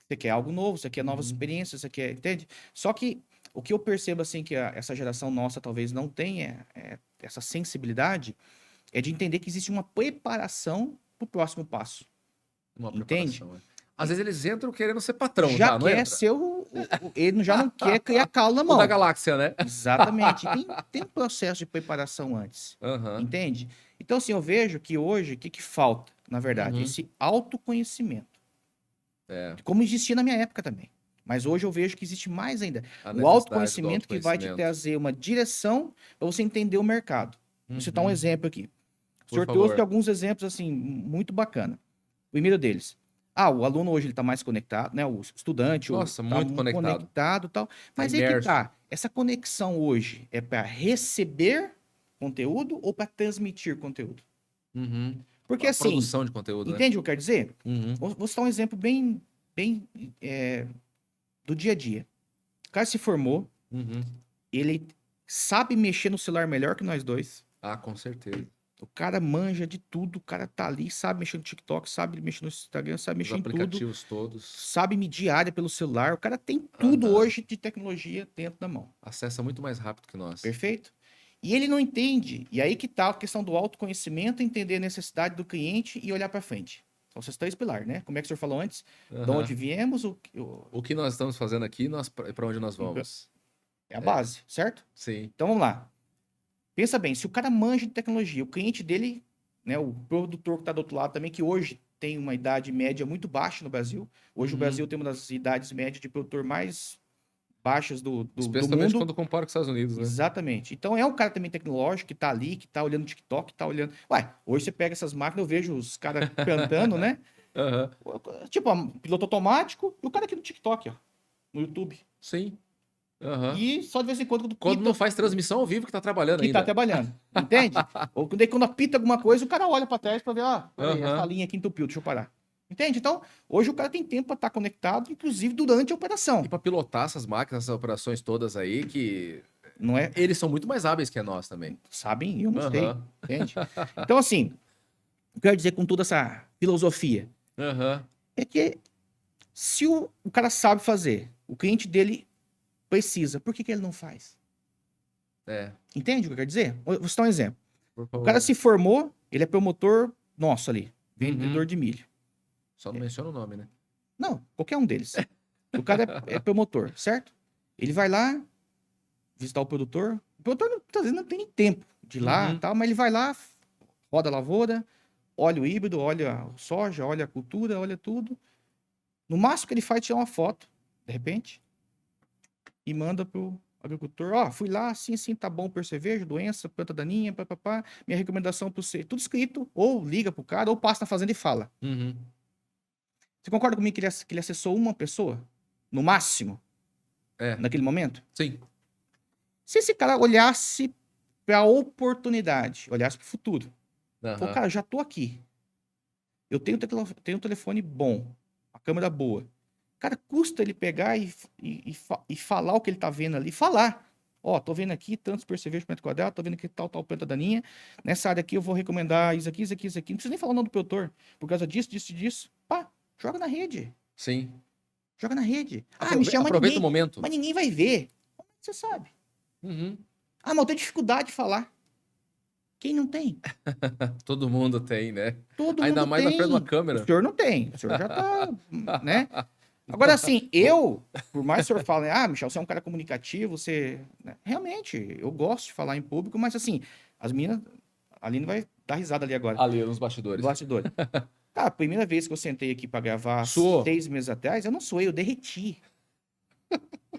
você quer algo novo, você quer novas experiências, você quer... Entende? Só que o que eu percebo, assim, que essa geração nossa talvez não tenha essa sensibilidade, é de entender que existe uma preparação pro próximo passo. Entende? Às vezes eles entram querendo ser patrão. Já quer ser ele já não quer criar calo na mão. O da galáxia, né? Exatamente. Tem um processo de preparação antes. Entende? Então, assim, eu vejo que hoje, o que falta, na verdade? Esse autoconhecimento. Como existia na minha época também. Mas hoje eu vejo que existe mais ainda. O autoconhecimento que vai te trazer uma direção para você entender o mercado. Vou citar um exemplo aqui. O senhor trouxe alguns exemplos, assim, muito bacana. O primeiro deles. O aluno hoje ele está mais conectado, né? O estudante muito conectado e tal. Mas aí que tá. Essa conexão hoje é para receber conteúdo ou para transmitir conteúdo? Porque assim... produção de conteúdo, entende o que eu quero dizer? Vou citar um exemplo bem do dia a dia. O cara se formou, ele sabe mexer no celular melhor que nós dois. Com certeza. O cara manja de tudo, o cara tá ali, sabe mexer no TikTok, sabe mexer no Instagram, sabe mexer em tudo. Os aplicativos todos. Sabe medir área pelo celular. O cara tem tudo hoje de tecnologia dentro da mão. Acessa muito mais rápido que nós. Perfeito? E ele não entende. E aí que tá a questão do autoconhecimento, entender a necessidade do cliente e olhar para frente. São esses 3 pilares, né? Como é que o senhor falou antes? De onde viemos, o que nós estamos fazendo aqui e para onde nós vamos. É a base, certo? Sim. Então vamos lá. Pensa bem, se o cara manja de tecnologia, o cliente dele, né, o produtor que está do outro lado também, que hoje tem uma idade média muito baixa no Brasil. Hoje o Brasil tem uma das idades médias de produtor mais baixas do mundo. Especialmente quando compara com os Estados Unidos, né? Exatamente. Então é um cara também tecnológico que está ali, que está olhando o TikTok, que está olhando... hoje você pega essas máquinas, eu vejo os caras cantando, né? Tipo, piloto automático e o cara aqui no TikTok, ó, no YouTube. Sim. E só de vez em quando... Quando não faz transmissão ao vivo que tá trabalhando ainda. Que tá trabalhando, entende? Ou quando apita alguma coisa, o cara olha pra trás pra ver, essa linha aqui entupiu, deixa eu parar. Entende? Então, hoje o cara tem tempo pra estar conectado, inclusive durante a operação. E pra pilotar essas máquinas, essas operações todas aí, que... Não é? Eles são muito mais hábeis que nós também. Sabem? Eu não sei. Entende? Então, assim, o que eu quero dizer com toda essa filosofia é que se o cara sabe fazer, o cliente dele precisa, por que ele não faz? Entende o que eu quero dizer? Vou citar um exemplo. O cara se formou, ele é promotor nosso ali, vendedor de milho. Só não menciona o nome, né? Não, qualquer um deles. O cara é promotor, certo? Ele vai lá visitar o produtor. O produtor, às vezes, não tem nem tempo de ir lá e tal, mas ele vai lá, roda a lavoura, olha o híbrido, olha o soja, olha a cultura, olha tudo. No máximo que ele faz é tirar uma foto, de repente, e manda pro agricultor, ó, fui lá, assim, assim, tá bom, percevejo, doença, planta daninha, papapá, minha recomendação para você, tudo escrito, ou liga pro cara, ou passa na fazenda e fala. Uhum. Você concorda comigo que ele acessou uma pessoa, no máximo, naquele momento? Sim. Se esse cara olhasse para a oportunidade, olhasse para o futuro, pô, cara, já tô aqui, eu tenho um telefone bom, a câmera boa, cara, custa ele pegar e falar o que ele tá vendo ali, falar. Ó, tô vendo aqui tantos percevejos por metro quadrado, tô vendo aqui tal planta daninha. Nessa área aqui eu vou recomendar isso aqui, isso aqui, isso aqui. Não precisa nem falar o nome do produtor. Por causa disso, disso, disso. Pá, joga na rede. Sim. Joga na rede. Michel, aproveita o momento. Mas ninguém vai ver. Como é que você sabe? Uhum. Mas eu tenho dificuldade de falar. Quem não tem? Todo mundo tem, né? Todo Ainda mundo mais tem. na frente de uma câmera. O senhor não tem. O senhor já tá, né? Agora, assim, por mais que o senhor fale, Michel, você é um cara comunicativo, você... né? Realmente, eu gosto de falar em público, mas assim, as meninas... A Aline vai dar risada ali agora. Ali, nos bastidores. Cara, a primeira vez que eu sentei aqui pra gravar 6 meses atrás, eu não suei, eu derreti.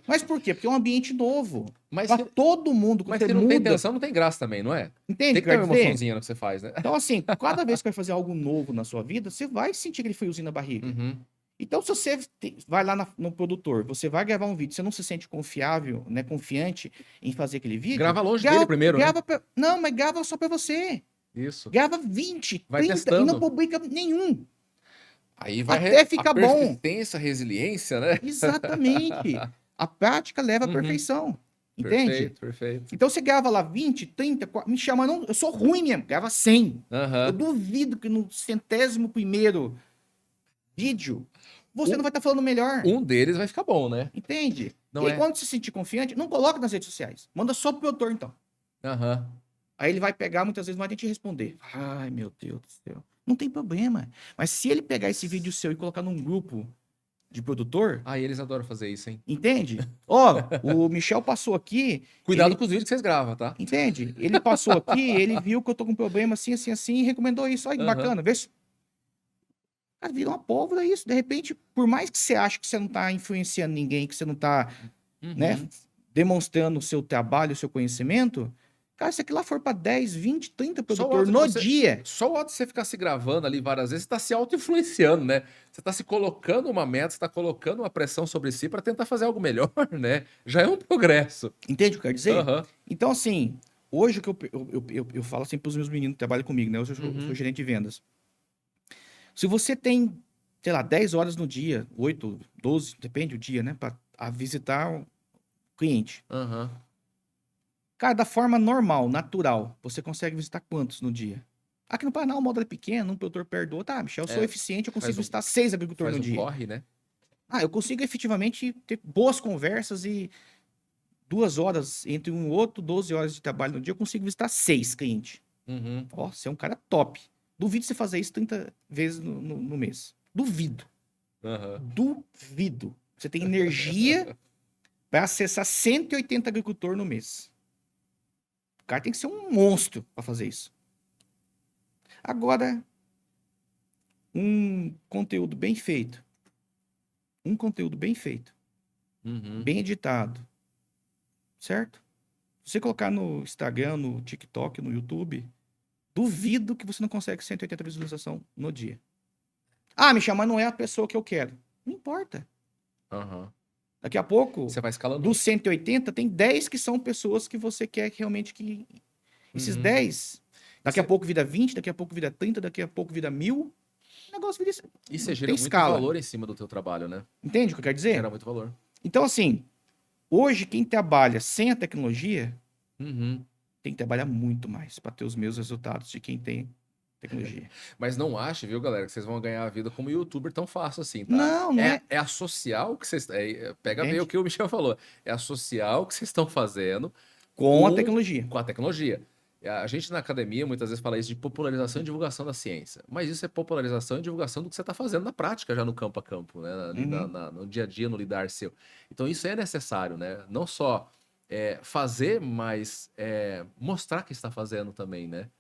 Mas por quê? Porque é um ambiente novo. Mas pra todo mundo. Mas se não tem tensão, não tem graça também, não é? Entende? Tem que ter uma emoçãozinha no que você faz, né? Então, assim, cada vez que vai fazer algo novo na sua vida, você vai sentir aquele friozinho na barriga. Uhum. Então, se você vai lá no produtor, você vai gravar um vídeo, você não se sente confiável, né, confiante em fazer aquele vídeo... Grava longe dele primeiro, né? Não, mas grava só pra você. Isso. Grava 20, vai 30 testando. E não publica nenhum. Aí vai até ficar bom. Persistência, resiliência, né? Exatamente. A prática leva à perfeição. Entende? Perfeito. Então você grava lá 20, 30, 40, me chama, não, eu sou ruim mesmo, grava 100. Eu duvido que no 100º vídeo você não vai estar falando melhor. Um deles vai ficar bom, né? Entende? E quando se sentir confiante, não coloca nas redes sociais. Manda só pro produtor, então. Aí ele vai pegar, muitas vezes, não vai nem te responder. Ai, meu Deus do céu. Não tem problema. Mas se ele pegar esse vídeo seu e colocar num grupo de produtor... eles adoram fazer isso, hein? Entende? Ó, o Michel passou aqui... Cuidado com os vídeos que vocês gravam, tá? Entende? Ele passou aqui, ele viu que eu tô com um problema assim, assim, assim, e recomendou isso. Olha que bacana, vê se... Cara, vira uma pólvora isso. De repente, por mais que você ache que você não tá influenciando ninguém, que você não tá, né, demonstrando o seu trabalho, o seu conhecimento... Cara, se aquilo lá for pra 10, 20, 30 produtor no dia... Só o ato de você ficar se gravando ali várias vezes, você tá se auto-influenciando, né? Você tá se colocando uma meta, você tá colocando uma pressão sobre si para tentar fazer algo melhor, né? Já é um progresso. Entende o que eu quero dizer? Então, assim, hoje o que eu falo sempre pros meus meninos que trabalham comigo, né? Eu sou gerente de vendas. Se você tem, sei lá, 10 horas no dia, 8, 12, depende do dia, né? Pra visitar o cliente. Cara, da forma normal, natural, você consegue visitar quantos no dia? Aqui no Paraná o módulo é pequeno, um produtor perdoa. Tá, Michel, eu sou eficiente, eu consigo visitar 6 agricultores no dia. Corre, né? Eu consigo efetivamente ter boas conversas e 2 horas entre um e outro, 12 horas de trabalho no dia, eu consigo visitar 6 clientes. Ó, você é um cara top. Duvido você fazer isso 30 vezes no mês. Duvido. Duvido. Você tem energia para acessar 180 agricultores no mês. O cara tem que ser um monstro para fazer isso. Agora, um conteúdo bem feito. Bem editado. Certo? Se você colocar no Instagram, no TikTok, no YouTube, duvido que você não consegue 180 visualização no dia. Michel, mas não é a pessoa que eu quero. Não importa. Daqui a pouco, você vai escalando. Dos 180, tem 10 que são pessoas que você quer realmente que... Esses 10, daqui a pouco vira 20, daqui a pouco vira 30, daqui a pouco vira 1000. O negócio vira... E você gera muito valor em cima do teu trabalho, né? Entende o que eu quero dizer? Gera muito valor. Então, assim, hoje quem trabalha sem a tecnologia tem que trabalhar muito mais para ter os mesmos resultados de quem tem tecnologia. Mas não ache, viu, galera, que vocês vão ganhar a vida como youtuber tão fácil assim, tá? Não é. É associar o que vocês... pega bem o que o Michel falou. É associar o que vocês estão fazendo com a tecnologia. Com a tecnologia. A gente na academia muitas vezes fala isso de popularização e divulgação da ciência. Mas isso é popularização e divulgação do que você está fazendo na prática, já no campo a campo, né? No dia a dia, no lidar seu. Então isso é necessário, né? Não só fazer, mas mostrar que está fazendo também, né?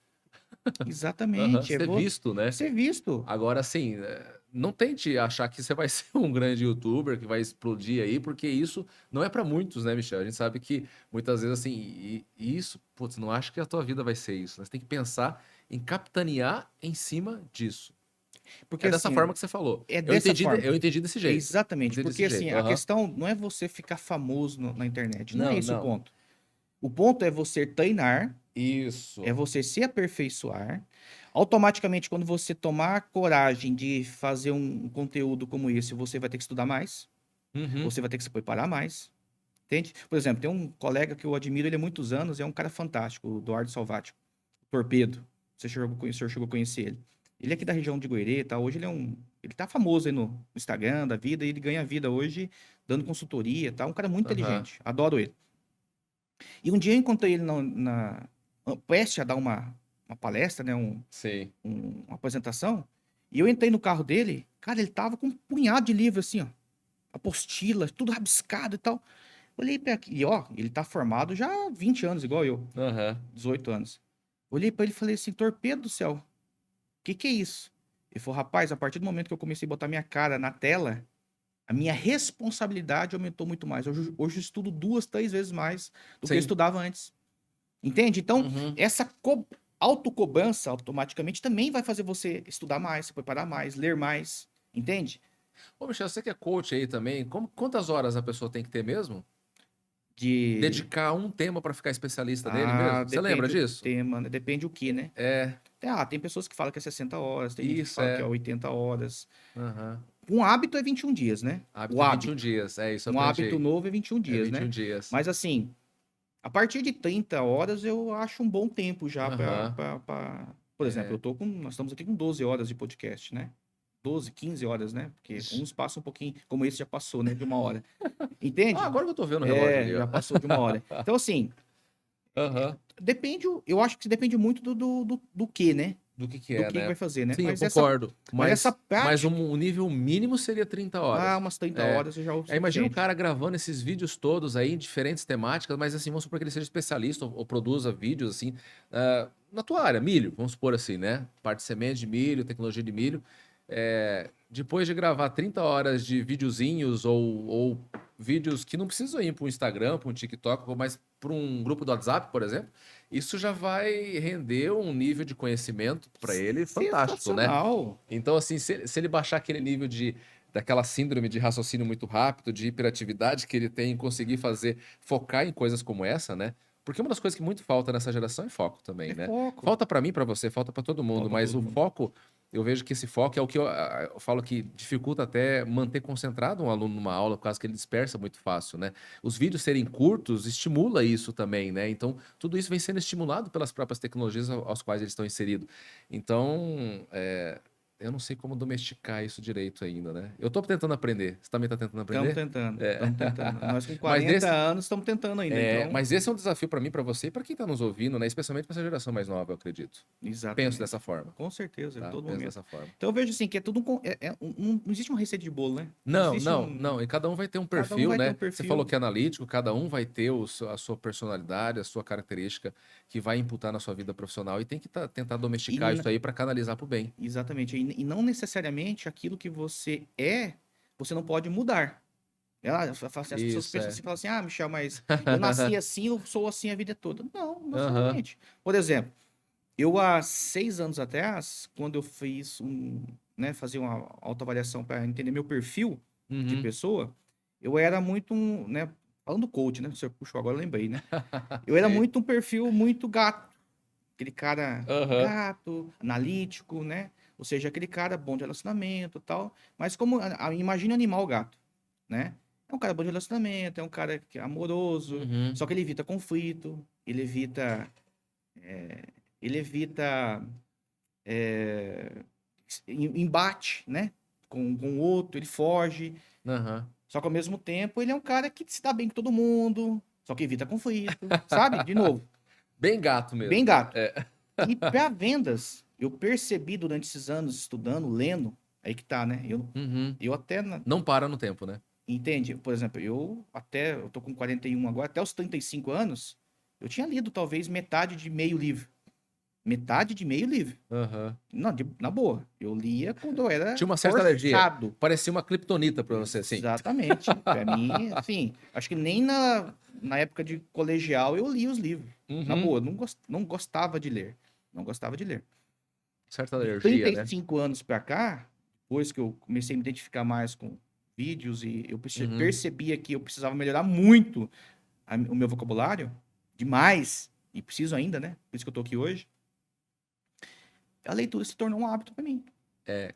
Exatamente. Ser visto, né? Ser visto. Agora, assim, não tente achar que você vai ser um grande youtuber que vai explodir aí, porque isso não é para muitos, né, Michel? A gente sabe que muitas vezes, assim, e isso, putz, não acho que a tua vida vai ser isso. Né? Você tem que pensar em capitanear em cima disso. Porque, É dessa assim, forma que você falou. é dessa forma. Eu entendi desse jeito. Exatamente. Entendi Porque, desse assim, jeito. a questão não é você ficar famoso na internet. Não é Não, esse o não. ponto. O ponto é você treinar, Isso. é você se aperfeiçoar. Automaticamente, quando você tomar a coragem de fazer um conteúdo como esse, você vai ter que estudar mais. Uhum. Você vai ter que se preparar mais. Entende? Por exemplo, tem um colega que eu admiro ele há muitos anos, é um cara fantástico, o Eduardo Salvático, Torpedo. O senhor chegou a conhecer ele. Ele é aqui da região de Goerê, tá? Hoje ele tá famoso aí no Instagram da vida, e ele ganha vida hoje dando consultoria, tá? Um cara muito inteligente, adoro ele. E um dia eu encontrei ele prestes a dar uma palestra, né? Uma apresentação, e eu entrei no carro dele, cara, ele tava com um punhado de livros assim, ó, apostila, tudo rabiscado e tal. Olhei pra aqui, e ó, ele tá formado já há 20 anos, igual eu. 18 anos. Olhei pra ele e falei assim, Torpedo do céu, o que é isso? Ele falou, rapaz, a partir do momento que eu comecei a botar minha cara na tela, a minha responsabilidade aumentou muito mais. Hoje eu estudo 2, 3 vezes mais do que eu estudava antes. Entende? Então, essa autocobrança automaticamente também vai fazer você estudar mais, se preparar mais, ler mais. Entende? Ô, Michel, você que é coach aí também, quantas horas a pessoa tem que ter mesmo? Dedicar um tema para ficar especialista nele mesmo? Você lembra disso? Tema, né? Depende o que, né? Tem pessoas que falam que é 60 horas, tem gente que fala que é 80 horas. Um hábito é 21 dias, né? O hábito é 21 dias, é isso. Um hábito novo é 21 dias, 21 né? dias. Mas assim, a partir de 30 horas eu acho um bom tempo já Por exemplo, nós estamos aqui com 12 horas de podcast, né? 12, 15 horas, né? Porque uns passam um pouquinho, como esse já passou, né? De 1 hora. Entende? Agora que eu tô vendo o relógio ali, ó. Já passou de 1 hora. Então, assim, eu acho que depende muito do que, né? Do que né? vai fazer, né? Sim, eu concordo. Mas essa prática... Mas um nível mínimo seria 30 horas. Umas 30 horas eu já imagina um cara gravando esses vídeos todos aí, em diferentes temáticas, mas assim, vamos supor que ele seja especialista ou produza vídeos assim, na tua área, milho, vamos supor assim, né? Parte de sementes de milho, tecnologia de milho. Depois de gravar 30 horas de videozinhos ou vídeos que não precisam ir para um Instagram, para um TikTok, mas para um grupo do WhatsApp, por exemplo, isso já vai render um nível de conhecimento para ele fantástico, né? Então, assim, se ele baixar aquele nível daquela síndrome de raciocínio muito rápido, de hiperatividade que ele tem em conseguir focar em coisas como essa, né? Porque uma das coisas que muito falta nessa geração é foco também, né? Foco. Falta para mim, para você, falta para todo mundo, mas o foco, eu vejo que esse foco é o que eu falo que dificulta até manter concentrado um aluno numa aula, por causa que ele dispersa muito fácil, né? Os vídeos serem curtos estimula isso também, né? Então, tudo isso vem sendo estimulado pelas próprias tecnologias aos quais eles estão inseridos. Então, eu não sei como domesticar isso direito ainda, né? Eu tô tentando aprender. Você também tá tentando aprender? Estamos tentando. Nós com 40 anos estamos tentando ainda. Então... Mas esse é um desafio para mim, para você e para quem tá nos ouvindo, né? Especialmente para essa geração mais nova, eu acredito. Exatamente. Penso dessa forma. Com certeza, Tá? todo Penso momento. dessa forma. Então eu vejo assim, que é tudo não existe uma receita de bolo, né? Não. E cada um vai ter um perfil, né? Você falou que é analítico, cada um vai ter a sua personalidade, a sua característica que vai imputar na sua vida profissional e tem que tentar domesticar isso aí para canalizar para o bem. Exatamente. E não necessariamente aquilo que você você não pode mudar. As pessoas pensam assim, falam assim, Michel, mas eu nasci assim, eu sou assim a vida toda. Não necessariamente. Por exemplo, eu há 6 anos atrás, quando eu fiz fazer uma autoavaliação para entender meu perfil de pessoa, eu era muito falando coach, né? Você puxou agora, eu lembrei, né? Eu era muito um perfil muito gato. Aquele cara gato, analítico, né? Ou seja, aquele cara bom de relacionamento e tal. Mas imagina animal gato, né? É um cara bom de relacionamento, é um cara que é amoroso, só que ele evita conflito, ele evita embate, né? Com o outro, ele foge. Só que ao mesmo tempo ele é um cara que se dá bem com todo mundo, só que evita conflito, sabe? De novo. Bem gato mesmo. Bem gato. E para vendas, eu percebi durante esses anos estudando, lendo, aí que tá, né? Eu até... Não para no tempo, né? Entende? Por exemplo, eu tô com 41 agora, até os 35 anos, eu tinha lido talvez metade de meio livro. metade de meio livro. Uhum. Não, na boa. Eu lia quando eu era Tinha uma certa alergia. Parecia uma criptonita pra você, assim. Exatamente. Pra mim, assim, acho que nem na época de colegial eu li os livros. Na boa, não gostava de ler. Não gostava de ler. Certa alergia, 35 anos pra cá, depois que eu comecei a me identificar mais com vídeos e eu percebia que eu precisava melhorar muito o meu vocabulário, demais, e preciso ainda, né? Por isso que eu tô aqui hoje. A leitura se tornou um hábito para mim.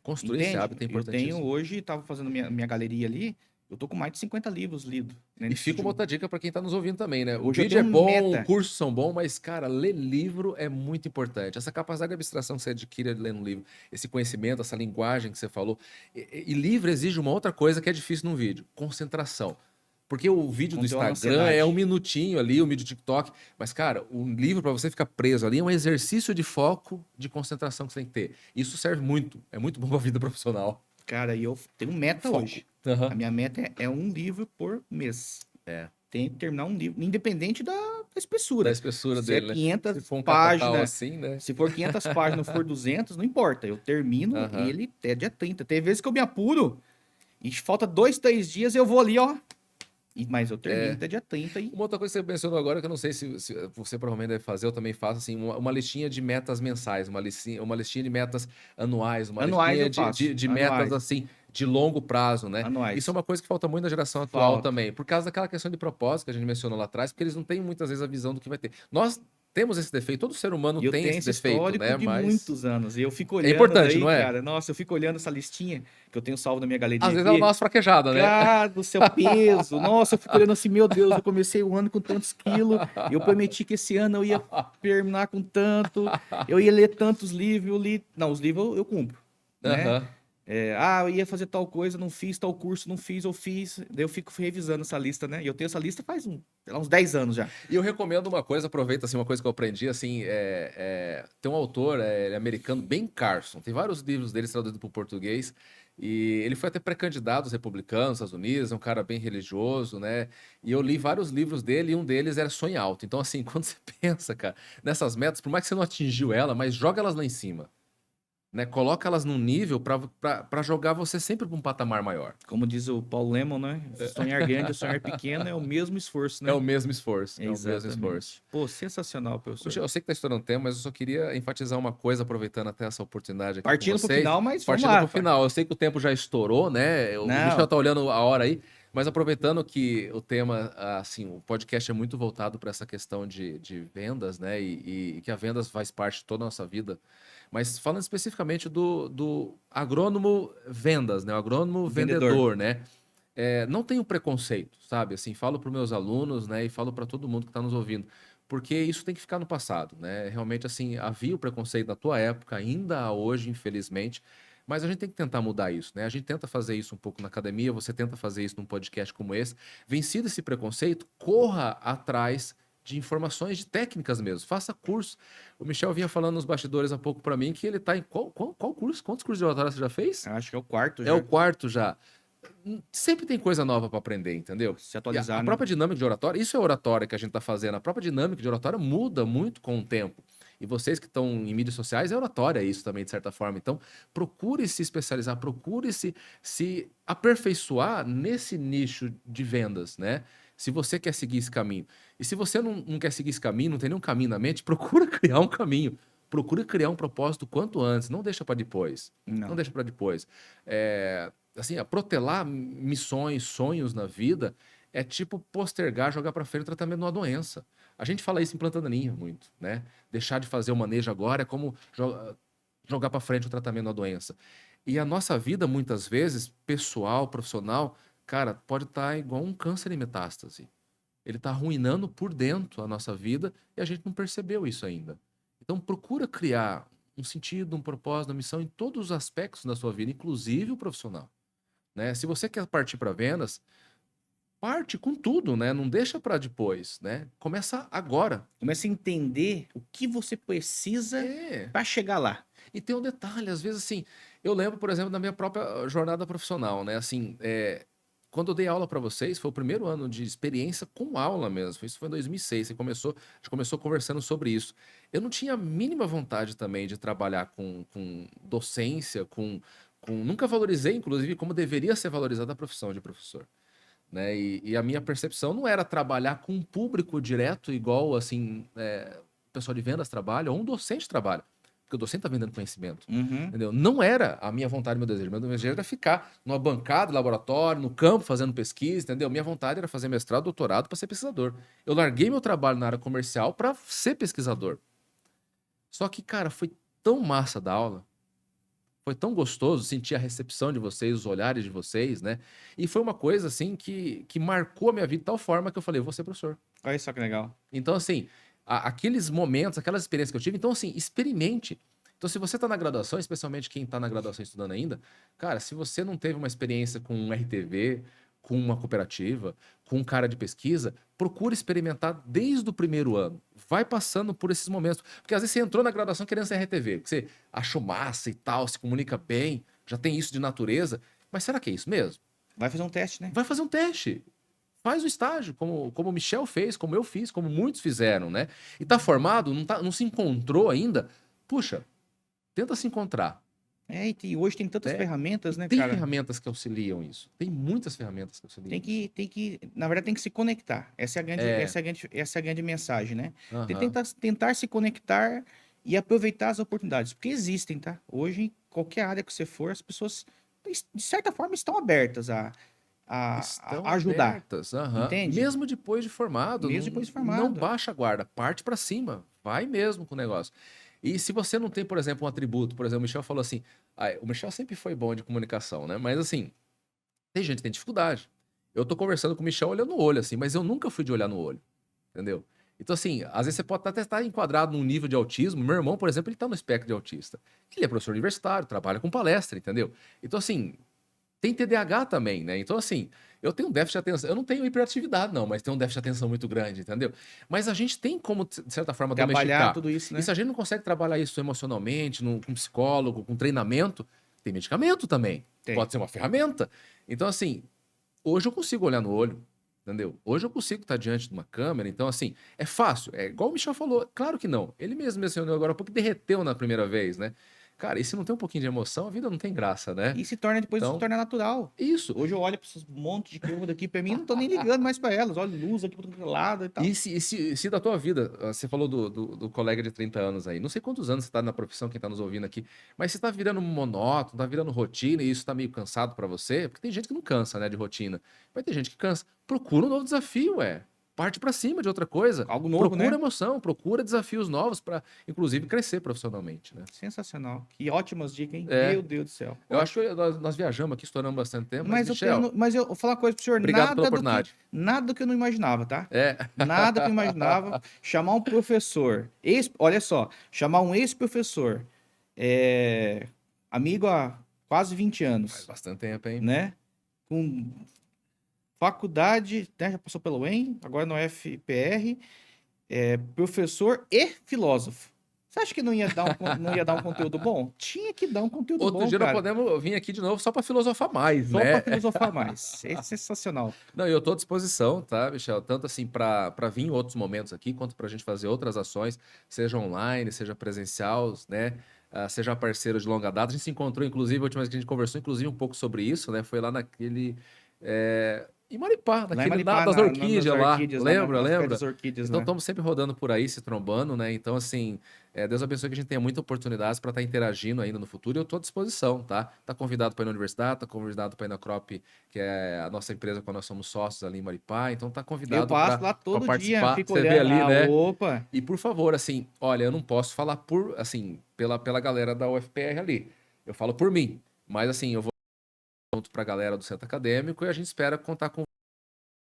Construir esse hábito é importantíssimo. Eu tenho hoje, estava fazendo minha galeria ali, eu tô com mais de 50 livros lidos. Né, e fica uma outra dica para quem tá nos ouvindo também, né? O hoje vídeo é bom, os cursos são bons, mas, cara, ler livro é muito importante. Essa capacidade de abstração que você adquire lendo um livro, esse conhecimento, essa linguagem que você falou. E livro exige uma outra coisa que é difícil num vídeo: concentração. Porque o vídeo do Instagram é um minutinho ali, o vídeo do TikTok. Mas, cara, o livro, para você ficar preso ali, é um exercício de foco, de concentração que você tem que ter. Isso serve muito. É muito bom para a vida profissional. Cara, e eu tenho meta hoje. A minha meta é um livro por mês. Tem que terminar um livro, independente da espessura. Da espessura se dele, é 500 se for páginas, assim, né? Se for 500 páginas, for 200, não importa. Eu termino ele até dia 30. Tem vezes que eu me apuro e falta 2, 3 dias eu vou ali, ó. Mas eu termino até dia 30. Uma outra coisa que você mencionou agora, que eu não sei se você provavelmente deve fazer, eu também faço, assim, uma listinha de metas mensais, uma listinha de metas anuais, uma listinha de metas, assim, de longo prazo, né? Anuais. Isso é uma coisa que falta muito na geração atual também, por causa daquela questão de propósito que a gente mencionou lá atrás, porque eles não têm muitas vezes a visão do que vai ter. Nós temos esse defeito, todo ser humano tem esse defeito, né? De muitos anos. E eu fico olhando. É importante, não é? Cara, nossa, eu fico olhando essa listinha que eu tenho salvo na minha galeria. Às vezes ela dá umas fraquejadas, né? Cara, do seu peso. Nossa, eu fico olhando assim, meu Deus, eu comecei o ano com tantos quilos. Eu prometi que esse ano eu ia terminar com tanto. Eu ia ler tantos livros. Eu li. Não, os livros eu cumpro. Né? Eu ia fazer tal coisa, não fiz, tal curso, não fiz, eu fiz. Daí eu fico revisando essa lista, né? E eu tenho essa lista faz uns 10 anos já. E eu recomendo uma coisa, aproveita assim, uma coisa que eu aprendi, assim, tem um autor americano, Ben Carson, tem vários livros dele traduzidos para o português, e ele foi até pré-candidato aos republicanos nos Estados Unidos, é um cara bem religioso, né? E eu li vários livros dele e um deles era Sonhe Alto. Então, assim, quando você pensa, cara, nessas metas, por mais que você não atingiu ela, mas joga elas lá em cima. Né, coloca elas num nível para jogar você sempre para um patamar maior. Como diz o Paulo Lemon, né? Sonhar grande e sonhar pequeno é o mesmo esforço, né? É o mesmo esforço. Exatamente. É o mesmo esforço. Pô, sensacional, professor. Eu sei que tá estourando tempo, mas eu só queria enfatizar uma coisa, aproveitando até essa oportunidade aqui. Partindo pro final, mas partindo pro final. Eu sei que o tempo já estourou, né? O Michel tá olhando a hora aí. Mas aproveitando que o tema, assim, o podcast é muito voltado para essa questão de vendas, né? E que a vendas faz parte de toda a nossa vida. Mas falando especificamente do agrônomo vendas, né? O agrônomo vendedor, né? Não tenho preconceito, sabe? Assim, falo para os meus alunos, né? E falo para todo mundo que está nos ouvindo. Porque isso tem que ficar no passado, né? Realmente, assim, havia o preconceito na tua época, ainda há hoje, infelizmente. Mas a gente tem que tentar mudar isso, né? A gente tenta fazer isso um pouco na academia, você tenta fazer isso num podcast como esse. Vencido esse preconceito, corra atrás de informações, de técnicas mesmo. Faça curso. O Michel vinha falando nos bastidores há pouco para mim que ele está em qual curso? Quantos cursos de oratória você já fez? Acho que é o quarto já. É o quarto já. Sempre tem coisa nova para aprender, entendeu? Se atualizar, a própria dinâmica de oratória, isso é oratória que a gente está fazendo. A própria dinâmica de oratória muda muito com o tempo. E vocês que estão em mídias sociais, é oratória isso também, de certa forma. Então, procure se especializar, procure se aperfeiçoar nesse nicho de vendas, né? Se você quer seguir esse caminho. E se você não quer seguir esse caminho, não tem nenhum caminho na mente, procura criar um caminho. Procura criar um propósito quanto antes. Não deixa para depois. Não deixa para depois. Assim, protelar missões, sonhos na vida é tipo postergar, jogar para frente o tratamento de uma doença. A gente fala isso em planta daninha muito, né? Deixar de fazer o manejo agora é como jogar para frente o tratamento da doença. E a nossa vida, muitas vezes, pessoal, profissional, cara, pode estar igual um câncer em metástase. Ele está arruinando por dentro a nossa vida e a gente não percebeu isso ainda. Então, procura criar um sentido, um propósito, uma missão em todos os aspectos da sua vida, inclusive o profissional. Né? Se você quer partir para vendas, parte com tudo, né? Não deixa para depois, né? Começa agora. Começa a entender o que você precisa para chegar lá. E tem um detalhe, às vezes assim, eu lembro, por exemplo, da minha própria jornada profissional, né? Assim, quando eu dei aula para vocês, foi o primeiro ano de experiência com aula mesmo. Isso foi em 2006. A gente começou conversando sobre isso. Eu não tinha a mínima vontade também de trabalhar com docência, nunca valorizei, inclusive, como deveria ser valorizada a profissão de professor. Né? E a minha percepção não era trabalhar com um público direto, igual assim, o pessoal de vendas trabalha, ou um docente trabalha. Porque o docente está vendendo conhecimento. Entendeu? Não era a minha vontade, meu desejo. Meu desejo era ficar numa bancada, laboratório, no campo, fazendo pesquisa, entendeu? Minha vontade era fazer mestrado, doutorado para ser pesquisador. Eu larguei meu trabalho na área comercial para ser pesquisador. Só que, cara, foi tão massa da aula. Foi tão gostoso sentir a recepção de vocês, os olhares de vocês, né? E foi uma coisa, assim, que marcou a minha vida de tal forma que eu falei, vou ser professor. Olha só que legal. Então, assim, aqueles momentos, aquelas experiências que eu tive, então, assim, experimente. Então, se você está na graduação, especialmente quem está na graduação estudando ainda, cara, se você não teve uma experiência com um RTV, com uma cooperativa, com um cara de pesquisa, procura experimentar desde o primeiro ano. Vai passando por esses momentos. Porque às vezes você entrou na graduação querendo ser RTV, porque você achou massa e tal, se comunica bem, já tem isso de natureza. Mas será que é isso mesmo? Vai fazer um teste, né? Vai fazer um teste. Faz o estágio, como o Michel fez, como eu fiz, como muitos fizeram, né? E tá formado, não se encontrou ainda. Puxa, tenta se encontrar. E hoje tem tantas ferramentas, né, tem cara? Tem ferramentas que auxiliam isso. Tem muitas ferramentas que auxiliam. Na verdade, tem que se conectar. Essa é a grande mensagem, né? Tentar se conectar e aproveitar as oportunidades, porque existem, tá? Hoje, em qualquer área que você for, as pessoas, de certa forma, estão abertas a ajudar. Abertas, entende? Mesmo depois de formado. Não baixa a guarda, parte para cima. Vai mesmo com o negócio. E se você não tem, por exemplo, um atributo, por exemplo, o Michel falou assim, o Michel sempre foi bom de comunicação, né? Mas assim, tem gente que tem dificuldade. Eu tô conversando com o Michel olhando no olho, assim, mas eu nunca fui de olhar no olho, entendeu? Então, assim, às vezes você pode até estar enquadrado num nível de autismo. Meu irmão, por exemplo, ele tá no espectro de autista. Ele é professor universitário, trabalha com palestra, entendeu? Então, assim, tem TDAH também, né? Então, assim, eu tenho um déficit de atenção. Eu não tenho hiperatividade, não, mas tenho um déficit de atenção muito grande, entendeu? Mas a gente tem como, de certa forma, trabalhar tudo isso, né? E se a gente não consegue trabalhar isso emocionalmente, com psicólogo, com treinamento, tem medicamento também. Pode ser uma ferramenta. Então, assim, hoje eu consigo olhar no olho, entendeu? Hoje eu consigo estar diante de uma câmera. Então, assim, é fácil. É igual o Michel falou. Claro que não. Ele mesmo mencionou agora há pouco, derreteu na primeira vez, né? Cara, e se não tem um pouquinho de emoção, a vida não tem graça, né? E se torna natural. Isso. Hoje eu olho para esses montes de câmera aqui, para mim, não tô nem ligando mais para elas. Olha luz aqui pro outro lado e tal. E se da tua vida, você falou do colega de 30 anos aí, não sei quantos anos você tá na profissão, quem tá nos ouvindo aqui, mas você tá virando monótono, tá virando rotina e isso tá meio cansado para você, porque tem gente que não cansa, né, de rotina. Vai ter gente que cansa. Procura um novo desafio, parte para cima de outra coisa. Algo novo, procura emoção, procura desafios novos para, inclusive, crescer profissionalmente, né? Sensacional. Que ótimas dicas, hein? Meu Deus do céu. Eu acho que nós viajamos aqui, estouramos bastante tempo, mas Michel, eu vou falar uma coisa pro senhor. Obrigado pela oportunidade. Nada do que eu não imaginava, tá? Nada que eu imaginava. Chamar um professor, olha só, chamar um ex-professor, amigo há quase 20 anos. Faz bastante tempo, hein? Né? Com faculdade, né, já passou pelo UEM, agora no FPR, professor e filósofo. Você acha que não ia dar um conteúdo bom? Tinha que dar um conteúdo bom, Outro dia nós podemos vir aqui de novo só para filosofar mais, né? Só para filosofar mais. É sensacional. Não, eu estou à disposição, tá, Michel? Tanto assim para vir em outros momentos aqui, quanto para a gente fazer outras ações, seja online, seja presencial, né? Seja parceiro de longa data. A gente se encontrou, inclusive, a última vez que a gente conversou, inclusive, um pouco sobre isso, né? Foi lá naquele... Em Maripá, das orquídeas lá. Lembra? Então estamos sempre rodando por aí, se trombando, né? Então, assim, Deus abençoe que a gente tenha muita oportunidade para estar interagindo ainda no futuro. E eu estou à disposição, tá? Tá convidado para ir na universidade, tá convidado para ir na Crop, que é a nossa empresa quando nós somos sócios ali em Maripá. Então tá convidado para participar. Eu passo lá todo dia, fico olhando. Você vê ali, né? Opa. E por favor, assim, olha, eu não posso falar pela galera da UFPR ali. Eu falo por mim. Mas assim, eu vou junto para a galera do Centro Acadêmico e a gente espera contar com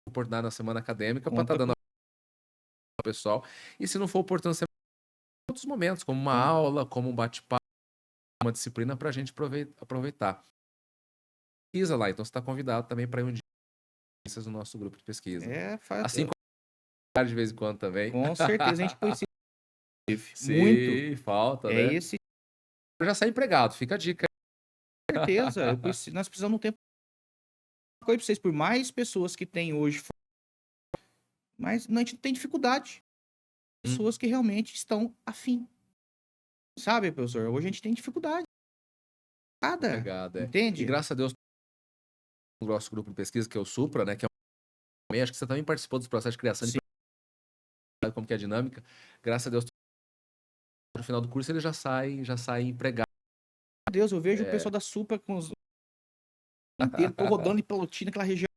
oportunidade na semana acadêmica para estar dando ao pessoal. E se não for oportunidade, em outros momentos, como uma aula, como um bate-papo, uma disciplina para a gente aproveitar. Pesquisa lá, então você está convidado também para ir um dia no nosso grupo de pesquisa. Assim como de vez em quando também. Com certeza, a gente precisa. Sim, muito. Falta, né? Eu já saí empregado, fica a dica. Com certeza, nós precisamos de um tempo coisa pra vocês, por mais pessoas que tem hoje, mas a gente tem dificuldade. Pessoas que realmente estão afim. Sabe, professor? Hoje a gente tem dificuldade. Nada. Obrigado, Entende? E graças a Deus, o nosso grupo de pesquisa, que é o Supra, né? Que é acho que você também participou dos processos de criação de como que é a dinâmica. Graças a Deus, no final do curso ele já sai empregado. Meu Deus, eu vejo o pessoal da Supra com os inteiro, tô rodando em Pelotina, aquela região.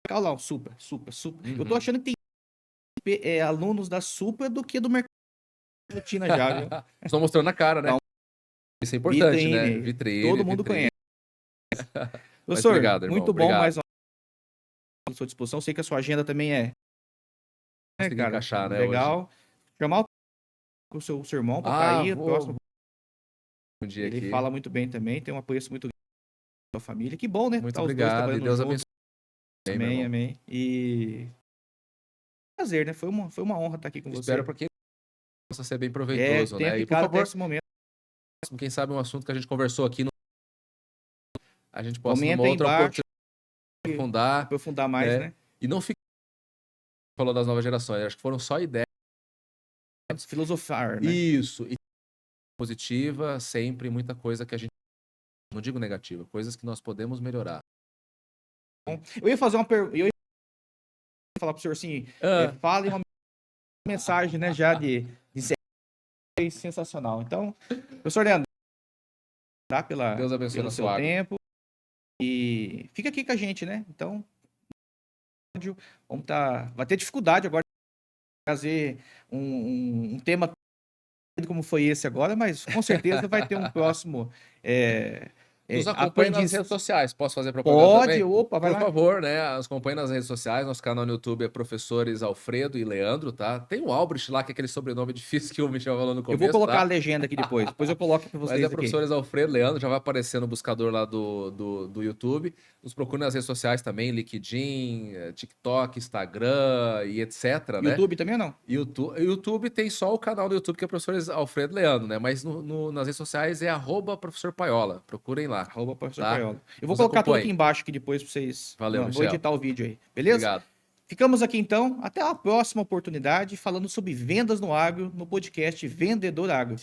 Olha lá, o Supra. Eu tô achando que tem alunos da Supra do que do mercado de Pelotina já, viu? Estão mostrando na cara, né? Isso é importante, Vitrine, né? Vitrine. Todo mundo conhece. Professor, obrigado, irmão. muito bom, mais à sua disposição. Sei que a sua agenda também Consegui encaixar, né? Legal. Hoje. Chamar o seu irmão para estar aí. Próximo. dia ele aqui. fala muito bem também, tem um apreço muito grande da família. Que bom, né? Muito tá obrigado. E Deus abençoe. Amém, amém. E prazer, né? Foi uma honra estar aqui com você. Espero porque possa ser bem proveitoso, né? E por favor, esse momento. Quem sabe um assunto que a gente conversou aqui, a gente possa numa outra oportunidade aprofundar mais, né? E não fique falou das novas gerações, acho que foram só ideias. Filosofar, né? Isso. E positiva, sempre muita coisa que a gente, não digo negativa, coisas que nós podemos melhorar. Eu ia fazer uma pergunta, eu ia falar pro senhor assim, fale uma mensagem, né, já de sensacional. Então, professor Leandro, tá? Deus abençoe pelo seu tempo. E fica aqui com a gente, né? Então, vai ter dificuldade agora de trazer um tema como foi esse agora, mas com certeza vai ter um próximo. Nos acompanhe nas redes sociais. Posso fazer propaganda também? Opa, vai lá. Por favor, né? Nos acompanhe nas redes sociais. Nosso canal no YouTube é Professores Alfredo e Leandro, tá? Tem o Albrecht lá, que é aquele sobrenome difícil que o Michel falou no começo. Eu vou colocar a legenda aqui depois. Depois eu coloco para vocês. Mas Professores Alfredo e Leandro, já vai aparecer no buscador lá do YouTube. Nos procure nas redes sociais também, LinkedIn, TikTok, Instagram e etc. YouTube também ou não? YouTube tem só o canal do YouTube, que é Professores Alfredo e Leandro, né? Mas nas redes sociais é @Professor Paiola. Procurem lá. @Professor Paiola. Eu vou colocar tudo aqui embaixo aqui depois para vocês. Valeu, vou editar o vídeo aí. Beleza? Obrigado. Ficamos aqui então. Até a próxima oportunidade falando sobre vendas no agro no podcast Vendedor Agro.